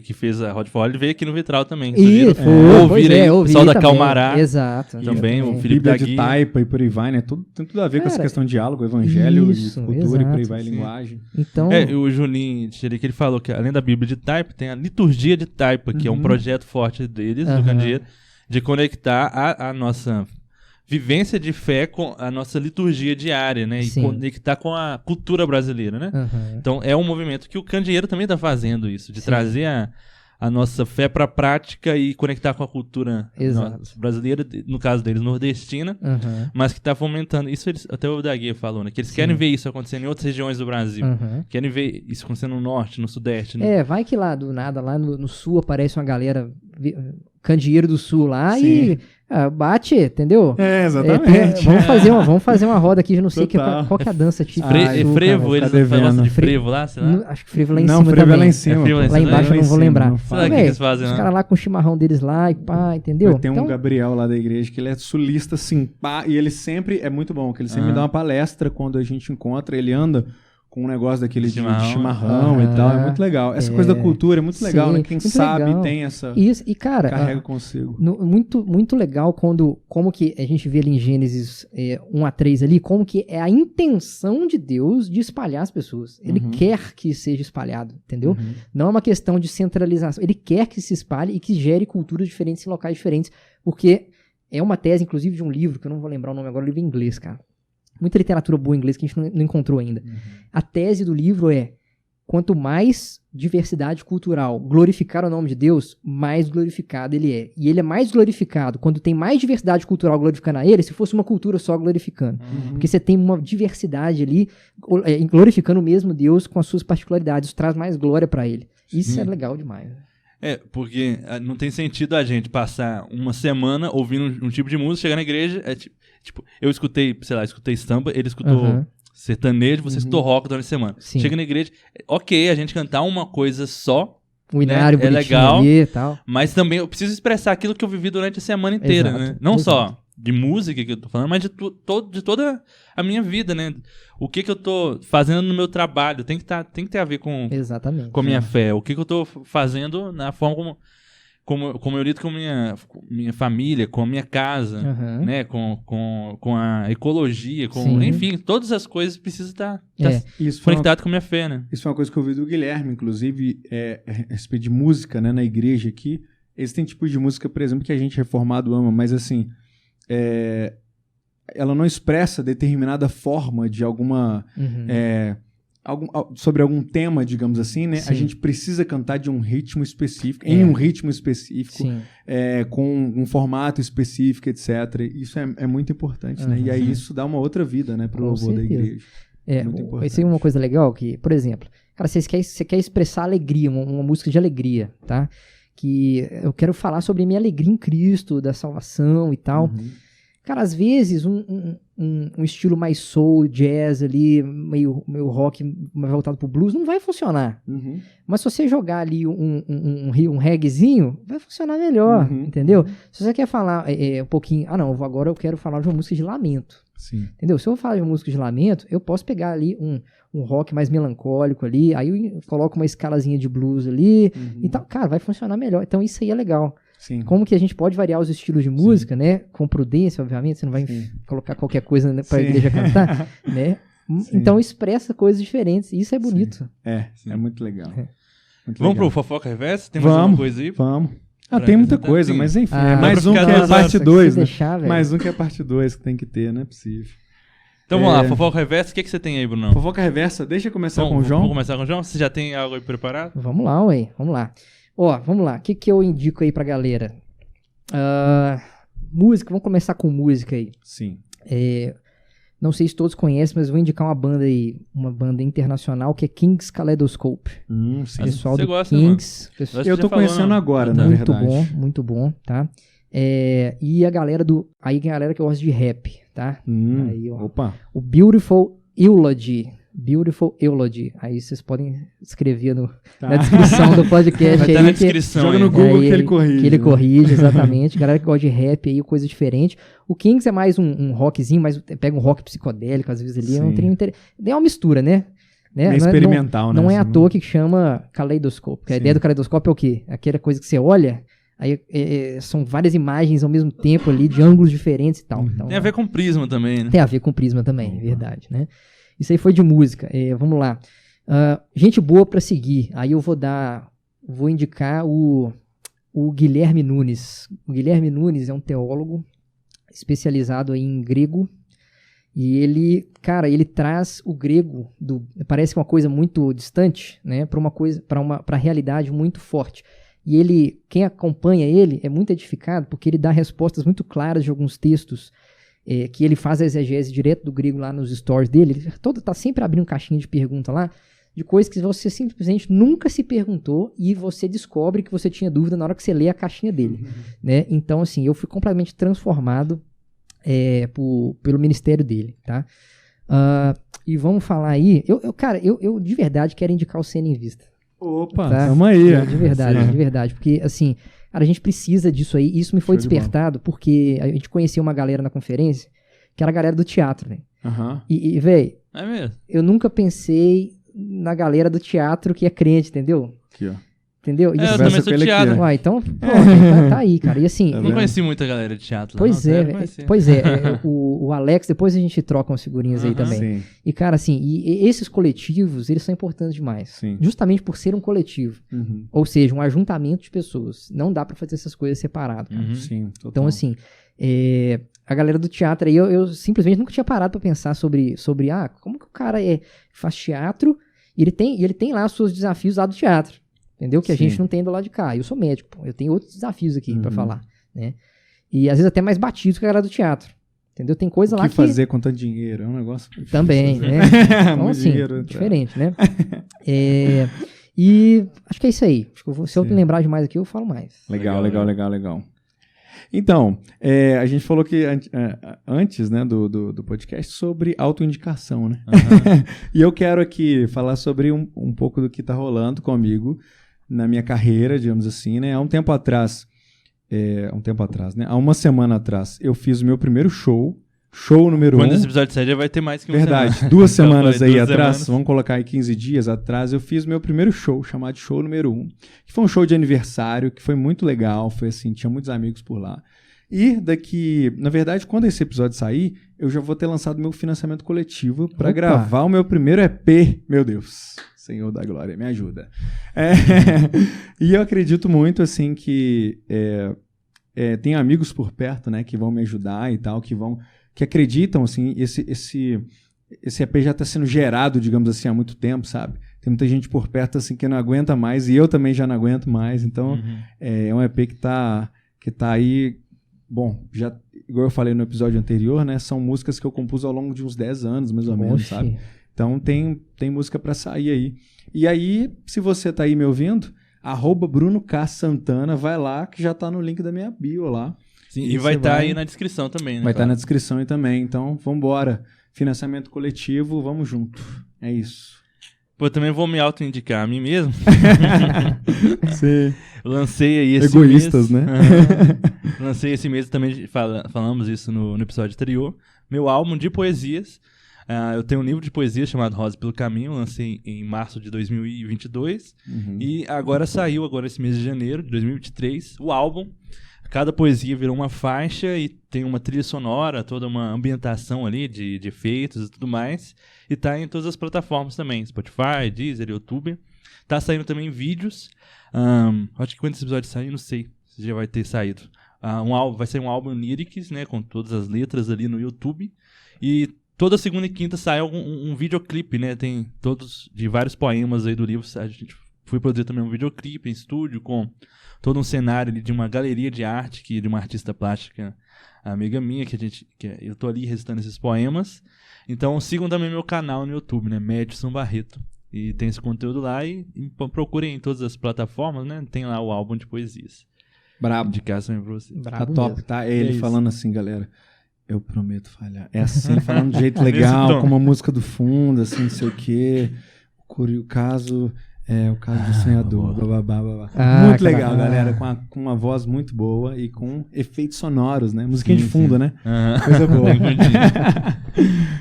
que fez a Hot for Holly, veio aqui no Vitral também. O pessoal da Calmará. Exato. Também, o Felipe Bíblia da de Guia. Taipa e por aí vai, né? Tem tudo a ver com essa questão de diálogo, evangelho isso, e cultura exato, e por aí vai, sim. linguagem. Então, O Julinho Tcherique, ele falou que além da Bíblia de Taipa, tem a liturgia de Taipa, que é um projeto forte deles, do Candeeiro, de conectar a nossa vivência de fé com a nossa liturgia diária, né? Sim. E conectar com a cultura brasileira, né? Então é um movimento que o Candeeiro também está fazendo isso, de trazer a nossa fé para a prática e conectar com a cultura brasileira, no caso deles, nordestina, mas que está fomentando. Isso até o Daguia falou, né? Que eles querem ver isso acontecendo em outras regiões do Brasil. Querem ver isso acontecendo no norte, no sudeste, né? vai que lá do nada, lá no sul aparece uma galera, Candeeiro do Sul lá Sim. e bate, entendeu? Exatamente. Vamos fazer uma roda aqui, eu não sei qual que é a dança típica. Frevo, eles gostam de frevo lá, sei lá. Acho que frevo lá em Não, cima frevo também. é lá em cima. Lá embaixo eu não vou lembrar. Sei lá o que eles fazem, Os né? caras lá com o chimarrão deles lá e pá, entendeu? Tem um Então, Gabriel lá da igreja que ele é sulista, assim, pá, e ele sempre, é muito bom, que ele sempre me dá uma palestra quando a gente encontra, ele anda com um negócio daquele de chimarrão e tal, é muito legal. Essa coisa da cultura é muito legal, né? Quem sabe legal. tem essa... Isso, e cara, carrega consigo. muito legal como que a gente vê ali em Gênesis 1-3 ali, como que é a intenção de Deus de espalhar as pessoas. Ele quer que seja espalhado, entendeu? Não é uma questão de centralização. Ele quer que se espalhe e que gere culturas diferentes em locais diferentes, porque é uma tese, inclusive, de um livro, que eu não vou lembrar o nome agora, um livro em inglês, cara. Muita literatura boa em inglês que a gente não encontrou ainda. A tese do livro é: quanto mais diversidade cultural glorificar o nome de Deus, mais glorificado ele é. E ele é mais glorificado quando tem mais diversidade cultural glorificando a ele, se fosse uma cultura só glorificando. Porque você tem uma diversidade ali glorificando o mesmo Deus com as suas particularidades. Isso traz mais glória pra ele. Isso é legal demais. Porque não tem sentido a gente passar uma semana ouvindo um tipo de música, chegar na igreja, tipo, eu escutei samba, ele escutou sertanejo, você escutou rock durante a semana. Sim. Chega na igreja, ok, a gente cantar uma coisa só, o inário é legal, ali e tal. Mas também eu preciso expressar aquilo que eu vivi durante a semana inteira, né? Não só de música que eu tô falando, mas de toda a minha vida, né? O que eu tô fazendo no meu trabalho tem que ter a ver com a minha fé. O que eu tô fazendo na forma como eu lido com minha família, com a minha casa, né? Com a ecologia, enfim, todas as coisas precisam estar conectadas com a minha fé, né? Isso foi uma coisa que eu ouvi do Guilherme, inclusive, a respeito de música, né? Na igreja aqui, existem tipos de música, por exemplo, que a gente reformado ama, mas assim, ela não expressa determinada forma de alguma... sobre algum tema, digamos assim, né? Sim. A gente precisa cantar de um ritmo específico, em um ritmo específico, com um formato específico, etc. Isso é muito importante, né? E aí isso dá uma outra vida, né, pro louvor da igreja. Muito importante. Isso é uma coisa legal que, por exemplo, cara, você quer expressar alegria, uma música de alegria, tá? Que eu quero falar sobre a minha alegria em Cristo, da salvação e tal. Cara, às vezes um estilo mais soul, jazz ali, meio rock, mais voltado pro blues, não vai funcionar. Mas se você jogar ali um reggaezinho, vai funcionar melhor, entendeu? Se você quer falar um pouquinho... agora eu quero falar de uma música de lamento. Sim. Entendeu? Se eu falar de uma música de lamento, eu posso pegar ali um rock mais melancólico ali, aí eu coloco uma escalazinha de blues ali, então, cara, vai funcionar melhor. Então isso aí é legal. Sim. Como que a gente pode variar os estilos de música, né? Com prudência, obviamente, você não vai colocar qualquer coisa, né, pra igreja cantar, né? Então expressa coisas diferentes, e isso é bonito. É muito legal. Vamos pro Fofoca Reversa? Tem mais alguma coisa aí? Vamos. Tem muita coisa, mas enfim, mais um que é parte 2, né? Mais um que é parte 2 que tem que ter, não é possível. Então vamos lá, Fofoca Reversa, o que você tem aí, Bruno? Fofoca Reversa, deixa eu começar com o João. Vamos começar com o João? Você já tem algo aí preparado? Vamos lá, ué, vamos lá. Vamos lá, o que eu indico aí pra galera? Música, vamos começar com música aí. Sim. Não sei se todos conhecem, mas vou indicar uma banda aí, uma banda internacional que é King's Kaleidoscope. Sim. Pessoal do gosta, King's. Eu tô conhecendo agora, na verdade. Muito bom, tá? E a galera que gosta de rap, tá? Aí, opa. O Beautiful Eulogy. Aí vocês podem escrever na descrição do podcast. Vai estar na descrição. Joga no Google que ele corrige. Que ele corrige, exatamente. Galera que gosta de rap aí, coisa diferente. O Kings é mais um rockzinho, mas pega um rock psicodélico, às vezes ali. É uma mistura, né? Né? É experimental, né? Não é à toa que chama caleidoscópio. Porque a ideia do caleidoscópio é o quê? Aquela coisa que você olha, aí são várias imagens ao mesmo tempo ali, de ângulos diferentes e tal. Então, Tem a ver com prisma também, né? tem a ver com prisma também, é verdade, né? Isso aí foi de música. Vamos lá. Gente boa pra seguir. Aí eu vou indicar o Guilherme Nunes. O Guilherme Nunes é um teólogo especializado aí em grego. E ele traz o grego, parece uma coisa muito distante, né, para a realidade muito forte. E quem acompanha ele é muito edificado, porque ele dá respostas muito claras de alguns textos, que ele faz a exegese direto do grego lá nos stories dele. Ele tá sempre abrindo caixinha de pergunta lá, de coisas que você simplesmente nunca se perguntou e você descobre que você tinha dúvida na hora que você lê a caixinha dele. Né? Então, assim, eu fui completamente transformado pelo ministério dele, tá? E vamos falar aí, eu de verdade quero indicar o Cena em Vista. Opa, tá? tamo aí. De verdade, porque assim, cara, a gente precisa disso aí, isso me foi despertado, porque a gente conheceu uma galera na conferência, que era a galera do teatro, velho. E velho, é mesmo? Eu nunca pensei na galera do teatro que é crente, entendeu? Aqui, ó. Entendeu? E eu também sou teatro. Então, tá aí, cara. E assim... Não conheci muita galera de teatro lá. Pois é. O Alex, depois a gente troca umas figurinhas aí também. Sim. E, cara, assim, e esses coletivos, eles são importantes demais. Sim. Justamente por ser um coletivo. Ou seja, um ajuntamento de pessoas. Não dá pra fazer essas coisas separado, cara. Sim, total. Então, assim, a galera do teatro aí, eu simplesmente nunca tinha parado pra pensar sobre como que o cara faz teatro e ele tem lá os seus desafios lá do teatro. Entendeu? Que a gente não tem do lado de cá. Eu sou médico, pô. Eu tenho outros desafios aqui pra falar, né? E às vezes até mais batidos que a galera do teatro. Entendeu? Tem coisa lá que... O que fazer com tanto dinheiro? É um negócio... Também, né? Então, assim, diferente, né? E acho que é isso aí. Acho que se eu me lembrar de mais aqui, eu falo mais. Legal. Então, a gente falou que antes, né, do podcast sobre autoindicação, né? E eu quero aqui falar sobre um pouco do que tá rolando comigo na minha carreira, digamos assim, né? Há um tempo atrás, né? Há uma semana atrás, eu fiz o meu primeiro show número 1. Quando esse episódio sair, já vai ter mais que uma semana. Verdade, 2 semanas aí atrás, vamos colocar aí 15 dias atrás, eu fiz meu primeiro show, chamado Show Número 1, que foi um show de aniversário, que foi muito legal, foi assim, tinha muitos amigos por lá. E na verdade, quando esse episódio sair, eu já vou ter lançado meu financiamento coletivo para gravar o meu primeiro EP, meu Deus. Senhor da Glória, me ajuda. E eu acredito muito, assim, que tem amigos por perto, né, que vão me ajudar e tal, que acreditam, assim, esse EP já está sendo gerado, digamos assim, há muito tempo, sabe? Tem muita gente por perto, assim, que não aguenta mais, e eu também já não aguento mais, então é um EP que tá aí, bom, já, igual eu falei no episódio anterior, né, são músicas que eu compus ao longo de uns 10 anos, mais ou menos, sabe? Então tem música pra sair aí. E aí, se você tá aí me ouvindo, @BrunoKSantana, vai lá, que já tá no link da minha bio lá. Sim, e vai estar aí na descrição também, né? Vai estar na descrição aí também. Então, vambora. Financiamento coletivo, vamos junto. É isso. Pô, eu também vou me autoindicar a mim mesmo. Sim. Lancei aí esse Egoístas, mês. né? Lancei esse mês também, falamos isso no episódio anterior. Meu álbum de poesias. Eu tenho um livro de poesia chamado Rosa pelo Caminho, lancei em março de 2022. E agora saiu, esse mês de janeiro de 2023, o álbum. Cada poesia virou uma faixa e tem uma trilha sonora, toda uma ambientação ali de efeitos e tudo mais. E tá em todas as plataformas também, Spotify, Deezer, YouTube. Tá saindo também vídeos. Acho que quando esse episódio sair, não sei se já vai ter saído. Vai sair um álbum lyrics, né, com todas as letras ali no YouTube. E toda segunda e quinta sai um videoclipe, né? Tem todos de vários poemas aí do livro. A gente foi produzir também um videoclipe em estúdio com todo um cenário ali de uma galeria de arte de uma artista plástica, amiga minha, eu tô ali recitando esses poemas. Então sigam também meu canal no YouTube, né? Madison Barreto. E tem esse conteúdo lá e procurem em todas as plataformas, né? Tem lá o álbum de poesias. Brabo. Indicação pra vocês. Tá top, tá? É ele falando assim, galera. Eu prometo falhar. É assim, falando de jeito legal, com uma música do fundo, assim, não sei o quê. O caso do sonhador. Muito legal, galera. Com uma voz muito boa e com efeitos sonoros, né? Musiquinha de fundo, né? Coisa boa.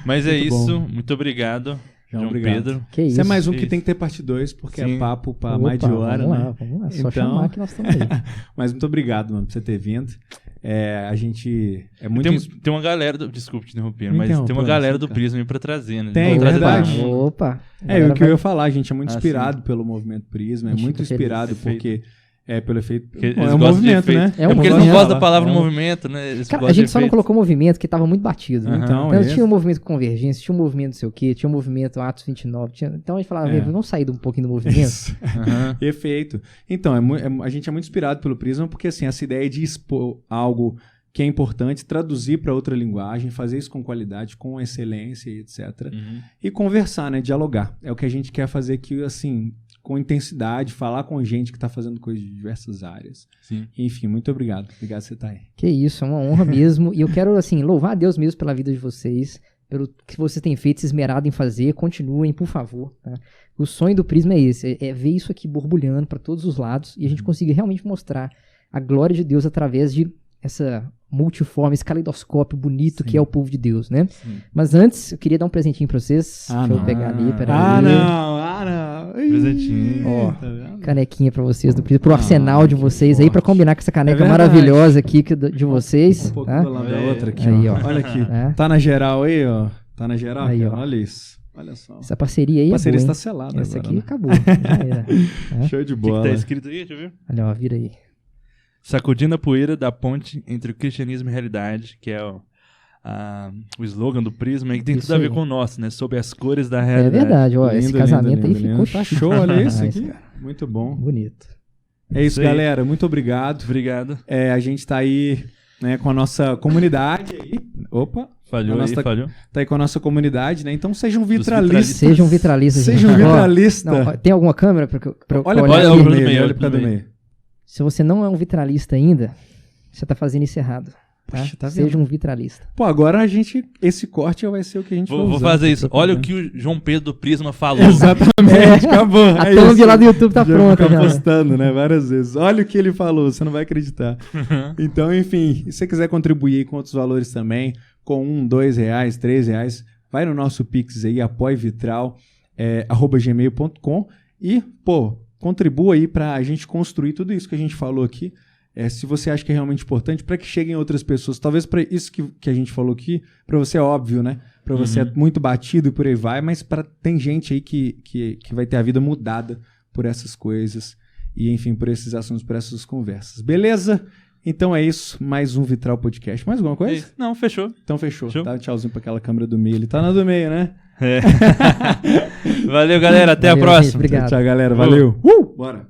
Mas é isso. Muito obrigado. João obrigado. Pedro. Que isso. Isso é mais um que Isso. tem que ter parte 2, porque Sim. é papo pra Opa, mais de hora, vamos né? lá, vamos lá. Só Então- chamar que nós estamos aí. Mas muito obrigado, mano, por você ter vindo. A gente é muito... Tem uma galera desculpa te interromper, Me mas tem interrompa, uma galera sim, do cara. Prisma aí pra trazer, né? Tem, Vamos trazer verdade. todo mundo. Opa. o que eu ia falar, a gente é muito Ah, inspirado pelo movimento Prisma, é A gente muito fica feliz. inspirado Efeito. porque pelo efeito... Porque eles É um gostam de movimento, efeito. né? É um porque eles não movimento. gostam da palavra É um- movimento, né? Eles Cara, a gostam gente de só não efeito. colocou movimento porque tava muito batido. Né? Então, Então esse- tinha um movimento Convergência, tinha um movimento não sei o quê, tinha um movimento Atos 29. Então a gente falava, vamos sair um pouquinho do movimento. Isso. Aham. Perfeito. Então, a gente é muito inspirado pelo Prisma porque, assim, essa ideia de expor algo que é importante, traduzir para outra linguagem, fazer isso com qualidade, com excelência e etc. Uhum. E conversar, né? Dialogar. É o que a gente quer fazer aqui, assim, com intensidade, falar com gente que está fazendo coisas de diversas áreas. Sim. Enfim, muito obrigado. Obrigado por você estar aí. Que isso, é uma honra mesmo. E eu quero, assim, louvar a Deus mesmo pela vida de vocês, pelo que vocês têm feito, se esmerado em fazer. Continuem, por favor. Tá? O sonho do Prisma é esse, é ver isso aqui borbulhando para todos os lados e a gente conseguir realmente mostrar a glória de Deus através de essa multiforme, esse caleidoscópio bonito que é o povo de Deus, né? Sim. Mas antes, eu queria dar um presentinho pra vocês. Deixa eu não. pegar ali, peraí. não. Presentinho. Ó, Tá vendo? canequinha pra vocês, pro arsenal de que vocês aí, pra forte. combinar com essa caneca É verdade. maravilhosa aqui de vocês. Um pouco Tá? do lado da outra aqui, Aí, ó. ó. Olha aqui. É. Tá na geral aí, ó. Tá na geral? Aí, cara? ó. Olha isso. Olha só. Essa parceria aí A é parceria boa, está hein? selada Essa agora, aqui né? acabou. Já era. É. Show de O que, que bola. tá escrito aí? Deixa eu ver. Olha, ó, vira aí. Sacudindo a poeira da ponte entre o cristianismo e a realidade, que é o slogan do Prisma, e que tem Isso tudo a ver aí. com o nosso, né? Sob as cores da É realidade. verdade, ó. Esse Lindo, casamento lindo, aí lindo, ficou lindo. Tá show, olha isso demais, aqui. cara. Muito bom. Bonito. É isso, Isso aí. galera. Muito obrigado. Obrigado. A gente tá aí, né, com a nossa comunidade aí. Opa! Falhou A nossa aí, falhou. Tá aí com a nossa comunidade, né? Então sejam vitralistas. Seja um vitralista, gente. Sejam Ó, vitralistas. não, ó, tem alguma câmera pra eu Olha olhar pra olha aqui? pro do meio, meio, olha pra do pro meio. Se você não é um vitralista ainda, você tá fazendo isso errado. Tá? Poxa, tá vendo? Seja um vitralista. Pô, agora esse corte vai ser o que a gente vai Vou usar fazer aqui isso. pra Olha o fazer. que o João Pedro do Prisma falou. Exatamente, acabou. A É thumb isso. lá do YouTube tá Já pronta fica já. postando, né, várias vezes. Olha o que ele falou, você não vai acreditar. Então, enfim, se você quiser contribuir aí com outros valores também, com R$1, R$2, R$3, vai no nosso Pix aí, apoievitral, @gmail.com e, pô, contribua aí pra gente construir tudo isso que a gente falou aqui. Se você acha que é realmente importante, para que cheguem outras pessoas. Talvez para isso que a gente falou aqui, para você é óbvio, né? Para você é muito batido e por aí vai, mas tem gente aí que vai ter a vida mudada por essas coisas e, enfim, por esses assuntos, por essas conversas. Beleza? Então é isso. Mais um Vitral Podcast. Mais alguma coisa? Não, fechou. Então fechou. Show. Dá um tchauzinho para aquela câmera do meio. Ele tá na do meio, né? É. Valeu, galera. Até a Valeu, próxima. gente, obrigado. Tchau, galera. Valeu. Bora.